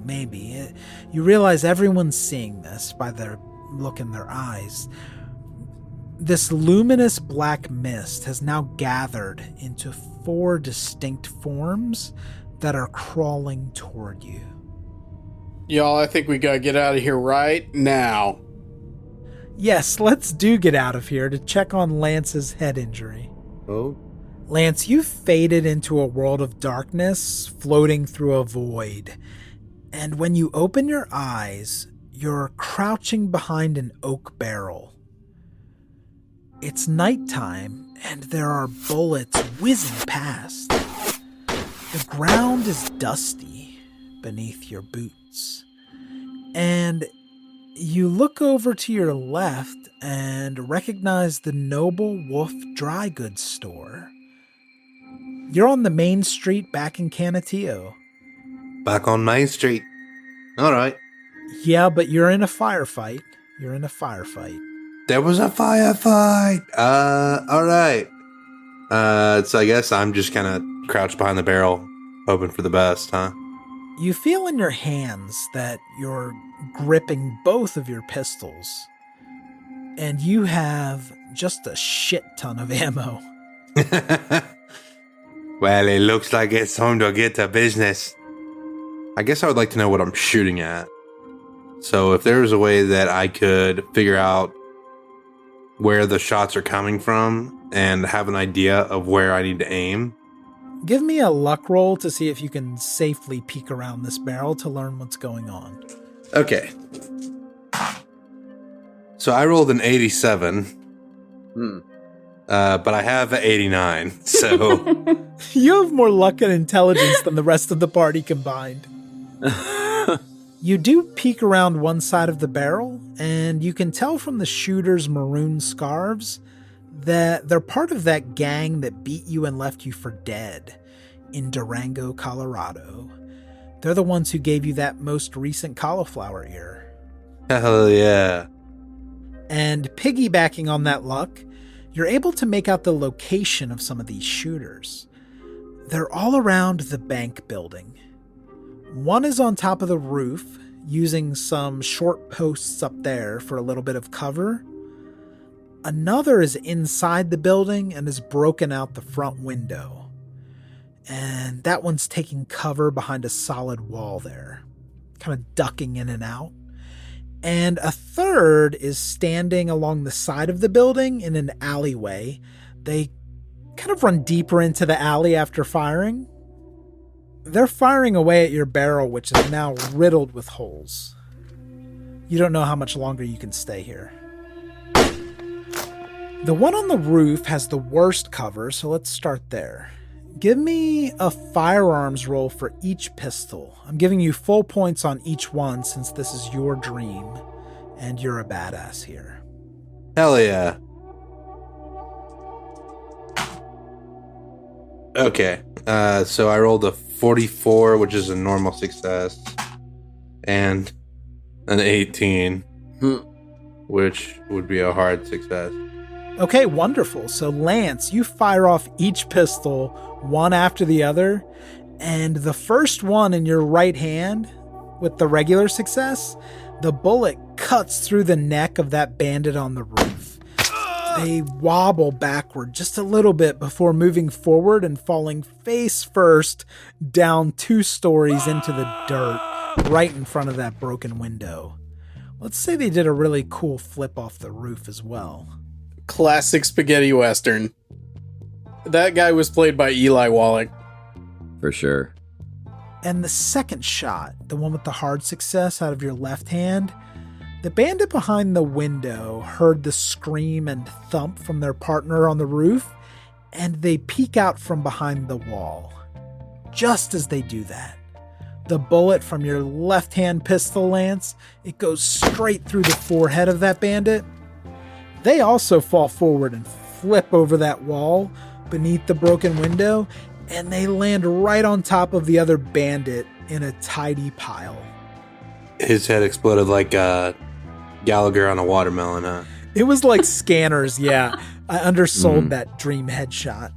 Maybe. You realize everyone's seeing this by their look in their eyes. This luminous black mist has now gathered into 4 distinct forms that are crawling toward you. Y'all, I think we gotta get out of here right now. Yes, let's get out of here to check on Lance's head injury. Oh, Lance, you've faded into a world of darkness, floating through a void. And when you open your eyes, you're crouching behind an oak barrel. It's nighttime, and there are bullets whizzing past. The ground is dusty beneath your boots. And you look over to your left and recognize the Noble Wolf Dry Goods store. You're on the main street back in Canutillo. Back on Main Street. All right. Yeah, but you're in a firefight. There was a firefight. All right. So I guess I'm just kind of crouched behind the barrel, hoping for the best, huh? You feel in your hands that you're gripping both of your pistols, and you have just a shit ton of ammo. Well, it looks like it's time to get to business. I guess I would like to know what I'm shooting at. So if there was a way that I could figure out where the shots are coming from and have an idea of where I need to aim. Give me a luck roll to see if you can safely peek around this barrel to learn what's going on. Okay. So I rolled an 87. But I have an 89, so... You have more luck and intelligence than the rest of the party combined. You do peek around one side of the barrel, and you can tell from the shooter's maroon scarves that they're part of that gang that beat you and left you for dead in Durango, Colorado. They're the ones who gave you that most recent cauliflower ear. Hell yeah. And piggybacking on that luck, you're able to make out the location of some of these shooters. They're all around the bank building. One is on top of the roof, using some short posts up there for a little bit of cover. Another is inside the building and has broken out the front window. And that one's taking cover behind a solid wall there, kind of ducking in and out. And a third is standing along the side of the building in an alleyway. They kind of run deeper into the alley after firing. They're firing away at your barrel, which is now riddled with holes. You don't know how much longer you can stay here. The one on the roof has the worst cover, so let's start there. Give me a firearms roll for each pistol. I'm giving you full points on each one since this is your dream, and you're a badass here. Hell yeah. Okay, so I rolled a 44, which is a normal success, and an 18, which would be a hard success. Okay, wonderful. So Lance, you fire off each pistol, one after the other, and the first one in your right hand, with the regular success, the bullet cuts through the neck of that bandit on the roof. They wobble backward just a little bit before moving forward and falling face first down 2 stories into the dirt right in front of that broken window. Let's say they did a really cool flip off the roof as well. Classic spaghetti western. That guy was played by Eli Wallach. For sure. And the second shot, the one with the hard success out of your left hand, the bandit behind the window heard the scream and thump from their partner on the roof, and they peek out from behind the wall. Just as they do that, the bullet from your left-hand pistol, Lance, it goes straight through the forehead of that bandit. They also fall forward and flip over that wall beneath the broken window, and they land right on top of the other bandit in a tidy pile. His head exploded like Gallagher on a watermelon, huh? It was like Scanners, yeah. I undersold that dream headshot.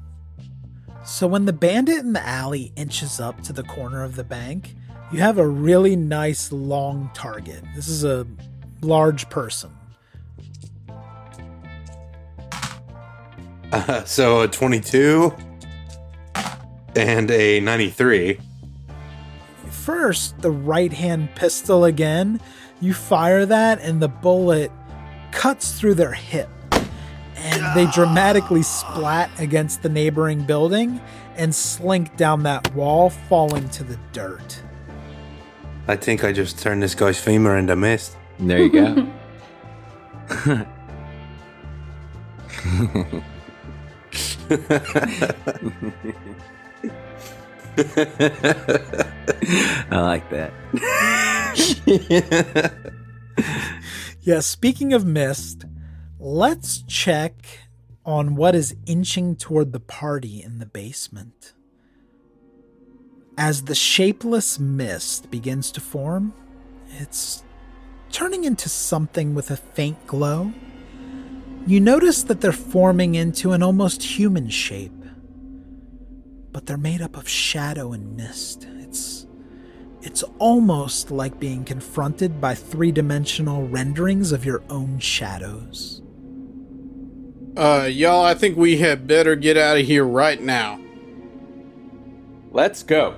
So when the bandit in the alley inches up to the corner of the bank, you have a really nice long target. This is a large person. So a 22 and a 93. First, the right-hand pistol again. You fire that, and the bullet cuts through their hip. And They dramatically splat against the neighboring building and slink down that wall, falling to the dirt. I think I just turned this guy's femur into mist. There you go. I like that. Yeah, speaking of mist, let's check on what is inching toward the party in the basement. As the shapeless mist begins to form, it's turning into something with a faint glow. You notice that they're forming into an almost human shape, but they're made up of shadow and mist. It's almost like being confronted by three-dimensional renderings of your own shadows. Y'all, I think we had better get out of here right now. Let's go.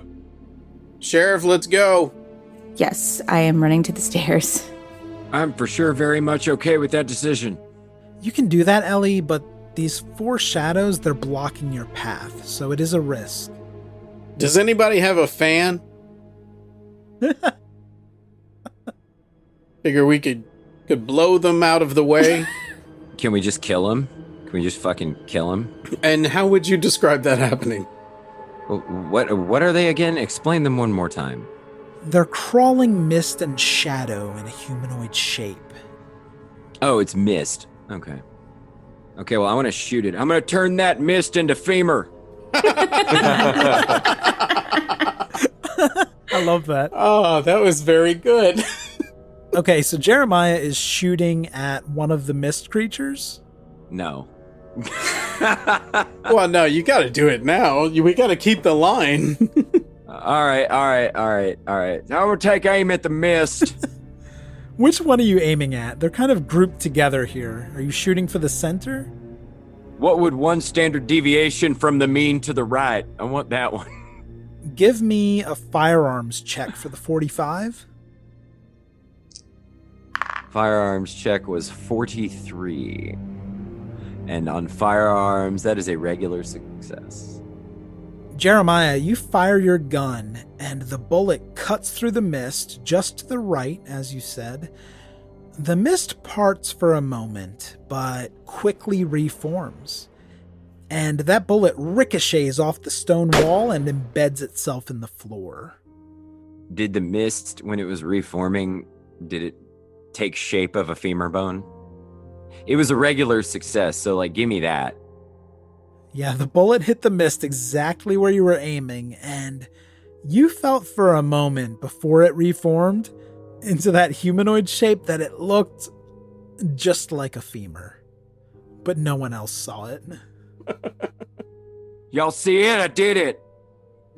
Sheriff, let's go. Yes, I am running to the stairs. I'm for sure very much okay with that decision. You can do that, Ellie, but these four shadows, they're blocking your path, so it is a risk. Does anybody have a fan? Figure we could blow them out of the way. Can we just kill him? Can we just fucking kill him? And how would you describe that happening? What are they again? Explain them one more time. They're crawling mist and shadow in a humanoid shape. Oh, it's mist. Okay. Okay, well, I want to shoot it. I'm going to turn that mist into femur. I love that. Oh, that was very good. Okay, so Jeremiah is shooting at one of the mist creatures. No. Well, no, you got to do it now. We got to keep the line. All right. Now we'll take aim at the mist. Which one are you aiming at? They're kind of grouped together here. Are you shooting for the center? What would one standard deviation from the mean to the right? I want that one. Give me a firearms check for the 45. Firearms check was 43. And on firearms, that is a regular success. Jeremiah, you fire your gun, and the bullet cuts through the mist just to the right, as you said. The mist parts for a moment, but quickly reforms. And that bullet ricochets off the stone wall and embeds itself in the floor. Did the mist, when it was reforming, did it take shape of a femur bone? It was a regular success, so give me that. Yeah, the bullet hit the mist exactly where you were aiming, and you felt for a moment before it reformed into that humanoid shape that it looked just like a femur. But no one else saw it. Y'all see it? I did it.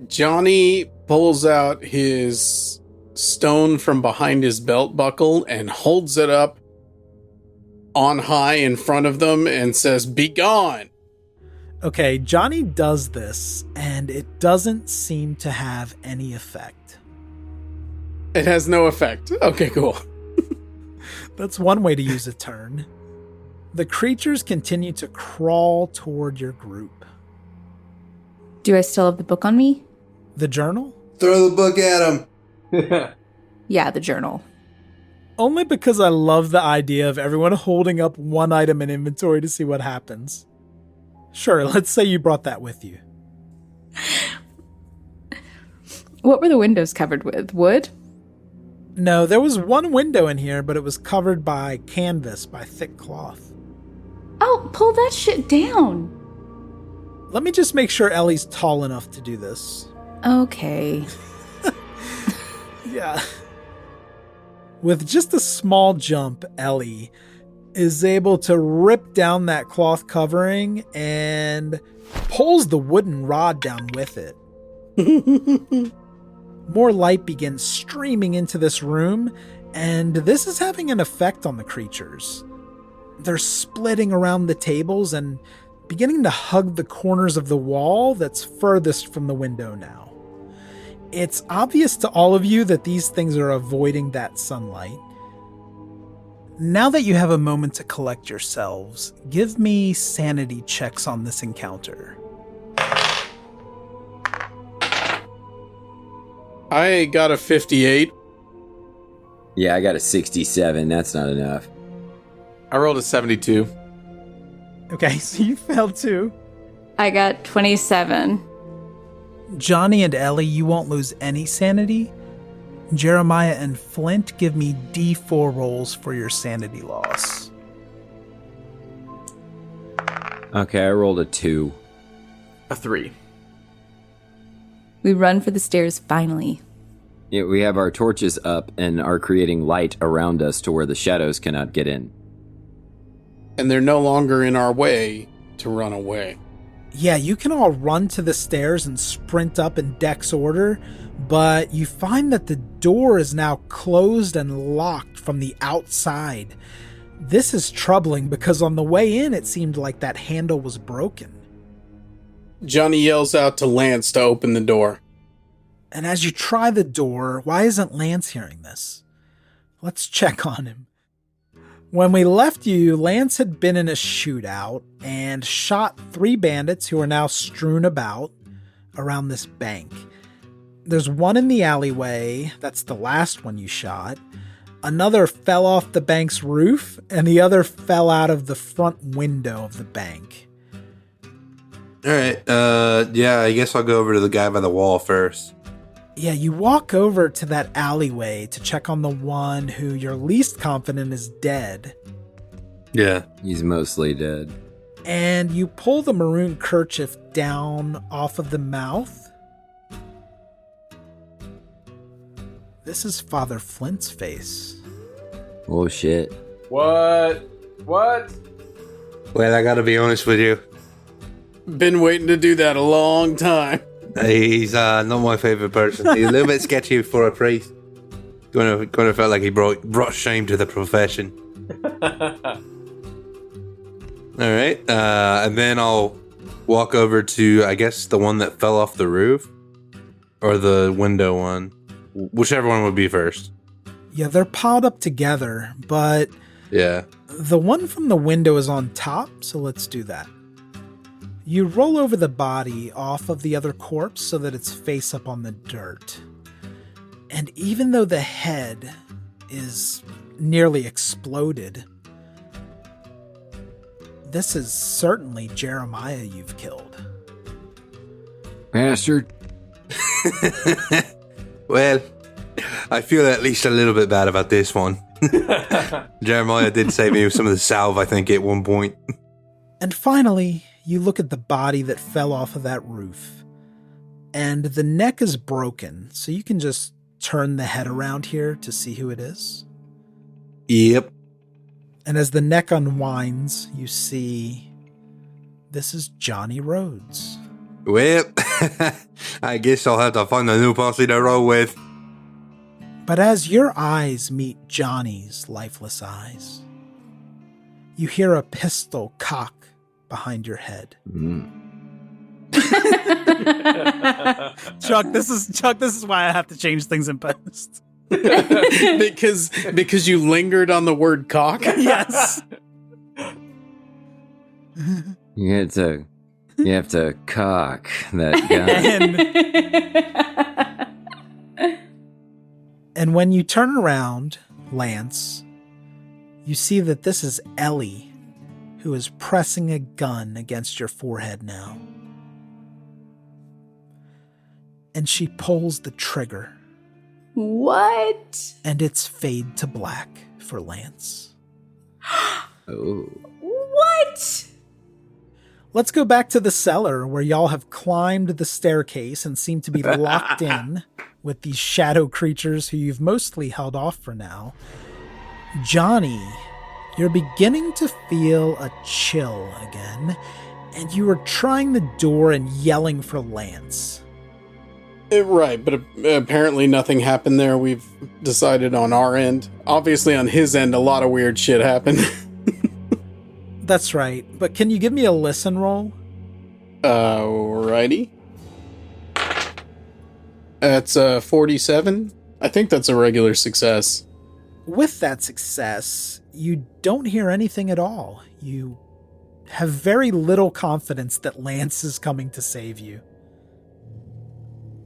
Johnny pulls out his stone from behind his belt buckle and holds it up on high in front of them and says, "Be gone." Okay, Johnny does this, and it doesn't seem to have any effect. It has no effect. Okay, cool. That's one way to use a turn. The creatures continue to crawl toward your group. Do I still have the book on me? The journal? Throw the book at him. Yeah, the journal. Only because I love the idea of everyone holding up one item in inventory to see what happens. Sure, let's say you brought that with you. What were the windows covered with? Wood? No, there was one window in here, but it was covered by canvas, by thick cloth. Oh, pull that shit down. Let me just make sure Ellie's tall enough to do this. Okay. Yeah. With just a small jump, Ellie is able to rip down that cloth covering and pulls the wooden rod down with it. More light begins streaming into this room, and this is having an effect on the creatures. They're splitting around the tables and beginning to hug the corners of the wall that's furthest from the window now. It's obvious to all of you that these things are avoiding that sunlight. Now that you have a moment to collect yourselves, give me sanity checks on this encounter. I got a 58. Yeah, I got a 67. That's not enough. I rolled a 72. Okay, so you failed too. I got 27. Johnny and Ellie, you won't lose any sanity. Jeremiah and Flint, give me D4 rolls for your sanity loss. Okay, I rolled a 2. A 3. We run for the stairs finally. Yeah, we have our torches up and are creating light around us to where the shadows cannot get in. And they're no longer in our way to run away. Yeah, you can all run to the stairs and sprint up in Dex order, but you find that the door is now closed and locked from the outside. This is troubling because on the way in, it seemed like that handle was broken. Johnny yells out to Lance to open the door. And as you try the door, why isn't Lance hearing this? Let's check on him. When we left you, Lance had been in a shootout and shot 3 bandits who are now strewn about around this bank. There's one in the alleyway, that's the last one you shot. Another fell off the bank's roof, and the other fell out of the front window of the bank. Alright, yeah, I guess I'll go over to the guy by the wall first. Yeah, you walk over to that alleyway to check on the one who you're least confident is dead. Yeah. He's mostly dead. And you pull the maroon kerchief down off of the mouth. This is Father Flint's face. Oh, shit. What? What? Well, I gotta be honest with you. Been waiting to do that a long time. He's not my favorite person. He's a little bit sketchy for a priest. Gonna felt like he brought shame to the profession. Alright, and then I'll walk over to, I guess, the one that fell off the roof. Or the window one. Whichever one would be first. Yeah, they're piled up together, but Yeah. the one from the window is on top, so let's do that. You roll over the body off of the other corpse so that it's face up on the dirt. And even though the head is nearly exploded, this is certainly Jeremiah you've killed. Bastard. Well, I feel at least a little bit bad about this one. Jeremiah did save me with some of the salve, I think, at one point. And finally, you look at the body that fell off of that roof. And the neck is broken, so you can just turn the head around here to see who it is. Yep. And as the neck unwinds, you see this is Johnny Rhodes. Well, I guess I'll have to find a new posse to roll with. But as your eyes meet Johnny's lifeless eyes, you hear a pistol cock behind your head. Chuck, this is why I have to change things in post. because you lingered on the word cock? Yes. You have to cock that gun. And when you turn around, Lance, you see that this is Ellie, who is pressing a gun against your forehead now. And she pulls the trigger. What? And it's fade to black for Lance. Oh. What? Let's go back to the cellar where y'all have climbed the staircase and seem to be locked in with these shadow creatures who you've mostly held off for now. Johnny, you're beginning to feel a chill again, and you are trying the door and yelling for Lance. Right, but apparently nothing happened there. We've decided on our end. Obviously on his end, a lot of weird shit happened. That's right, but can you give me a listen roll? Alrighty. That's 47. I think that's a regular success. with that success, you don't hear anything at all. You have very little confidence that Lance is coming to save you.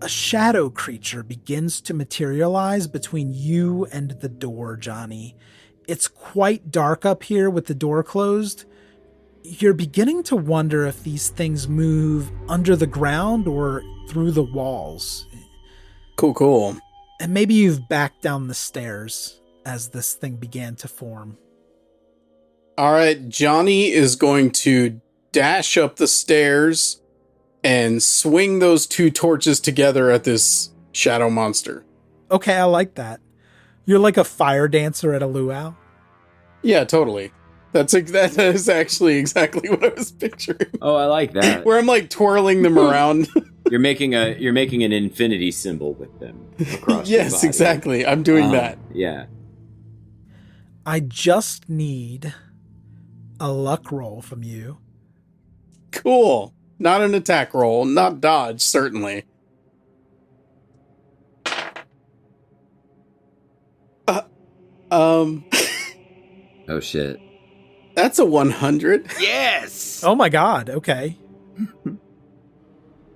A shadow creature begins to materialize between you and the door, Johnny. It's quite dark up here with the door closed. You're beginning to wonder if these things move under the ground or through the walls. Cool. And maybe you've backed down the stairs as this thing began to form. All right, Johnny is going to dash up the stairs and swing those two torches together at this shadow monster. Okay, I like that. You're like a fire dancer at a luau. Yeah, totally. That is actually exactly what I was picturing. Oh, I like that. Where I'm like twirling them around. You're making an infinity symbol with them across your Yes, body. exactly. I'm doing that. Yeah. I just need a luck roll from you. Cool. Not an attack roll, not dodge, certainly. Oh shit. That's a 100. Yes. Oh my god, okay.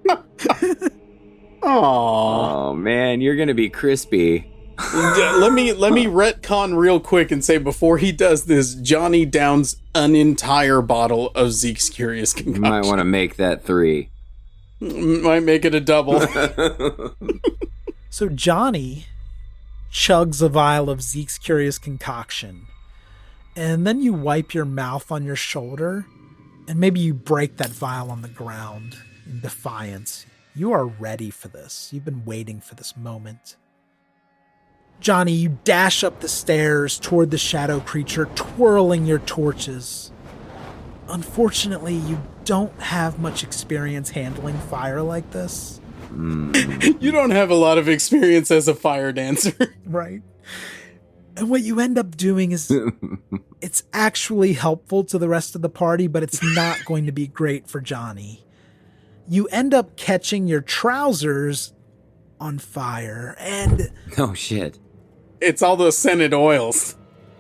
Aww. Oh man, you're gonna be crispy. let me retcon real quick and say before he does this, Johnny downs an entire bottle of Zeke's Curious You Concoction. might want to make that 3. Might make it a double. So Johnny chugs a vial of Zeke's Curious Concoction. And then you wipe your mouth on your shoulder, and maybe you break that vial on the ground in defiance. You are ready for this. You've been waiting for this moment. Johnny, you dash up the stairs toward the shadow creature, twirling your torches. Unfortunately, you don't have much experience handling fire like this. You don't have a lot of experience as a fire dancer. Right. And what you end up doing is it's actually helpful to the rest of the party, but it's not going to be great for Johnny. You end up catching your trousers on fire, and Oh shit. It's all those scented oils.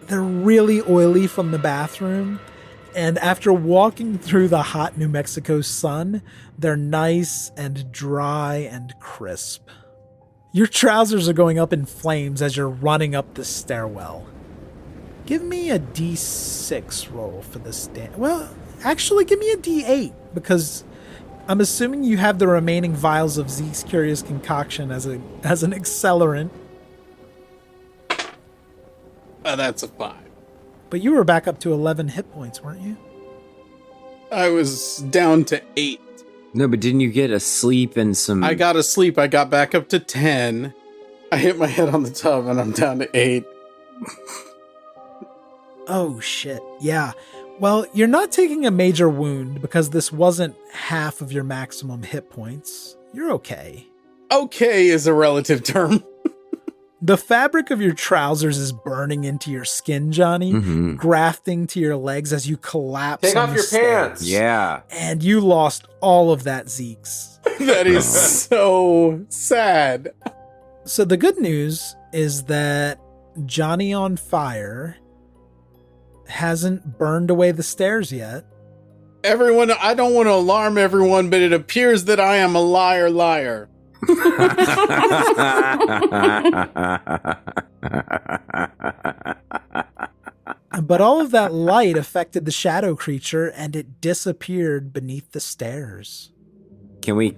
they're really oily from the bathroom. And after walking through the hot New Mexico sun, they're nice and dry and crisp. Your trousers are going up in flames as you're running up the stairwell. Give me a D6 roll for this dance. Well, actually, give me a D8, because I'm assuming you have the remaining vials of Zeke's Curious Concoction as an accelerant. That's a 5. But you were back up to 11 hit points, weren't you? I was down to 8. No, but didn't you get a sleep and some... I got asleep. I got back up to 10. I hit my head on the tub and I'm down to 8. Oh, shit. Yeah. Well, you're not taking a major wound because this wasn't half of your maximum hit points. You're okay. Okay is a relative term. The fabric of your trousers is burning into your skin, Johnny, grafting to your legs as you collapse. Take on off the your stairs. pants. Yeah. And you lost all of that Zeke's. That is so sad. So the good news is that Johnny on Fire hasn't burned away the stairs yet. Everyone, I don't want to alarm everyone, but it appears that I am a liar. But all of that light affected the shadow creature and it disappeared beneath the stairs. Can we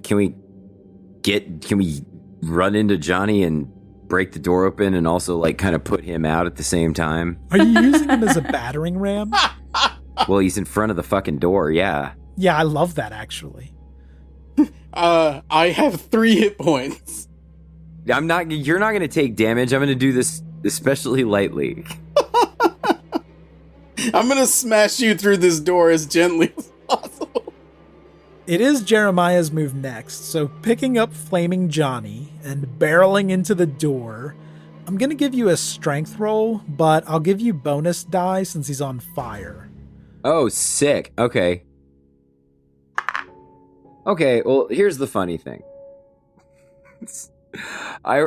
run into Johnny and break the door open and also like kind of put him out at the same time? Are you using him as a battering ram? Well, he's in front of the fucking door, yeah. Yeah, I love that actually. I have 3 hit points. You're not going to take damage. I'm going to do this especially lightly. I'm going to smash you through this door as gently as possible. It is Jeremiah's move next, so picking up Flaming Johnny and barreling into the door, I'm going to give you a strength roll, but I'll give you bonus die since he's on fire. Oh, sick. Okay. Okay, well, here's the funny thing. I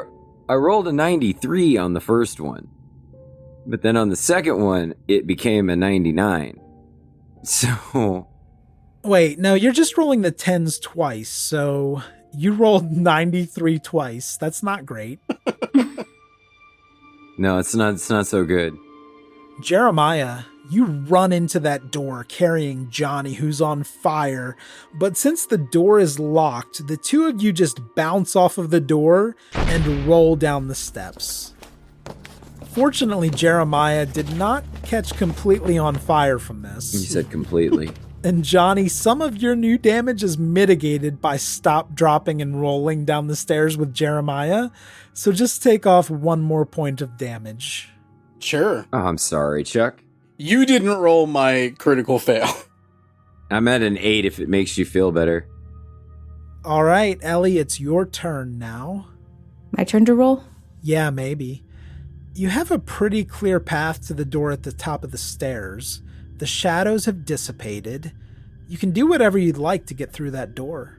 rolled a 93 on the first one. But then on the second one, it became a 99. So... Wait, no, you're just rolling the 10s twice, so you rolled 93 twice. That's not great. No, it's not so good. Jeremiah, you run into that door carrying Johnny, who's on fire. But since the door is locked, the two of you just bounce off of the door and roll down the steps. Fortunately, Jeremiah did not catch completely on fire from this. You said completely. And Johnny, some of your new damage is mitigated by stop, dropping, and rolling down the stairs with Jeremiah. So just take off one more point of damage. Sure. Oh, I'm sorry, Chuck. You didn't roll my critical fail. I'm at an 8 if it makes you feel better. All right, Ellie, it's your turn now. My turn to roll? Yeah, maybe. You have a pretty clear path to the door at the top of the stairs. The shadows have dissipated. You can do whatever you'd like to get through that door.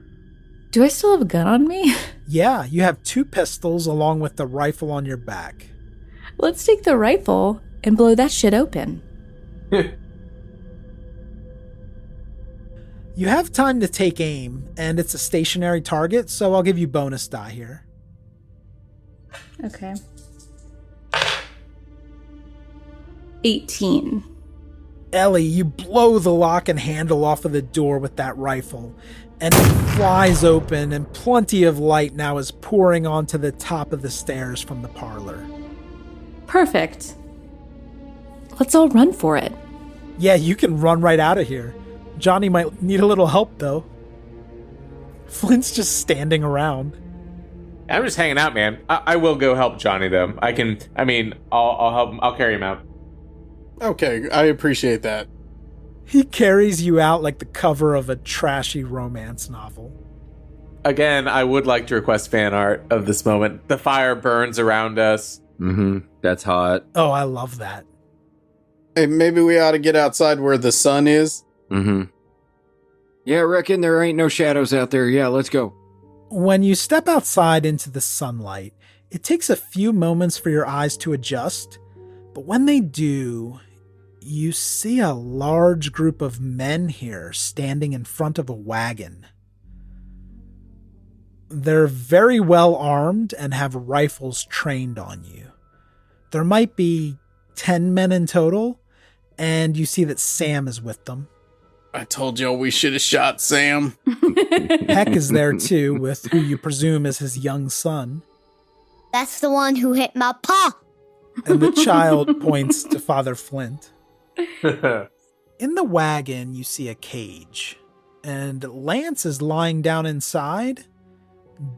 Do I still have a gun on me? Yeah, you have 2 pistols along with the rifle on your back. Let's take the rifle and blow that shit open. You have time to take aim, and it's a stationary target, so I'll give you bonus die here. Okay. 18. Ellie, you blow the lock and handle off of the door with that rifle, and it flies open, and plenty of light now is pouring onto the top of the stairs from the parlor. Perfect. Let's all run for it. Yeah, you can run right out of here. Johnny might need a little help, though. Flint's just standing around. I'm just hanging out, man. I will go help Johnny, though. I'll help him. I'll carry him out. Okay, I appreciate that. He carries you out like the cover of a trashy romance novel. Again, I would like to request fan art of this moment. The fire burns around us. Mm-hmm. That's hot. Oh, I love that. Hey, maybe we ought to get outside where the sun is. Mm-hmm. Yeah, I reckon there ain't no shadows out there. Yeah, let's go. When you step outside into the sunlight, it takes a few moments for your eyes to adjust, but when they do, you see a large group of men here standing in front of a wagon. They're very well armed and have rifles trained on you. There might be 10 men in total, and you see that Sam is with them. I told y'all we should have shot Sam. Peck is there too, with who you presume is his young son. That's the one who hit my paw. And the child points to Father Flint. In the wagon, you see a cage, and Lance is lying down inside,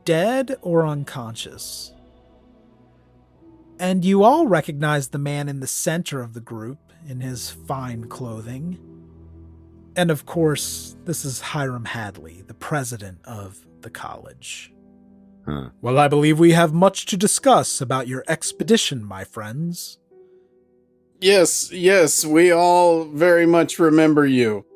dead or unconscious. And you all recognize the man in the center of the group in his fine clothing. And of course, this is Hiram Hadley, the president of the college. Huh. Well, I believe we have much to discuss about your expedition, my friends. Yes, we all very much remember you.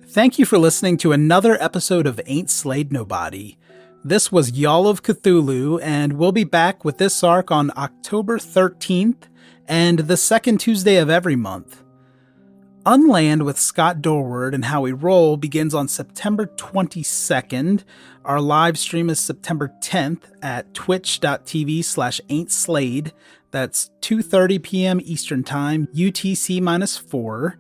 Thank you for listening to another episode of Ain't Slayed Nobody. This was Y'all of Cthulhu, and we'll be back with this arc on October 13th and the second Tuesday of every month. Unland with Scott Dorward and How We Roll begins on September 22nd. Our live stream is September 10th at twitch.tv/ain'tslayed. That's 2:30 p.m. Eastern Time, UTC-4.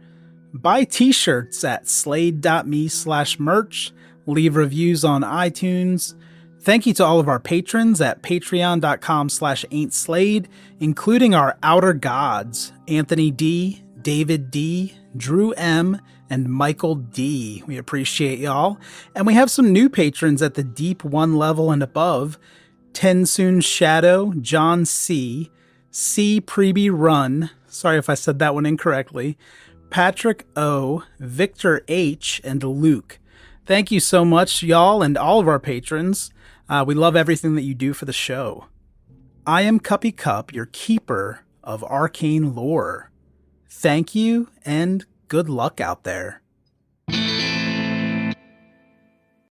Buy t-shirts at slade.me/merch. Leave reviews on iTunes. Thank you to all of our patrons at patreon.com/ain'tslayed, including our outer gods, Anthony D., David D., Drew M., and Michael D. We appreciate y'all. And we have some new patrons at the Deep 1 level and above. Tensoon Shadow, John C., C. Preby Run, sorry if I said that one incorrectly, Patrick O., Victor H., and Luke. Thank you so much, y'all, and all of our patrons. We love everything that you do for the show. I am Cuppy Cup, your keeper of arcane lore. Thank you, and good luck out there.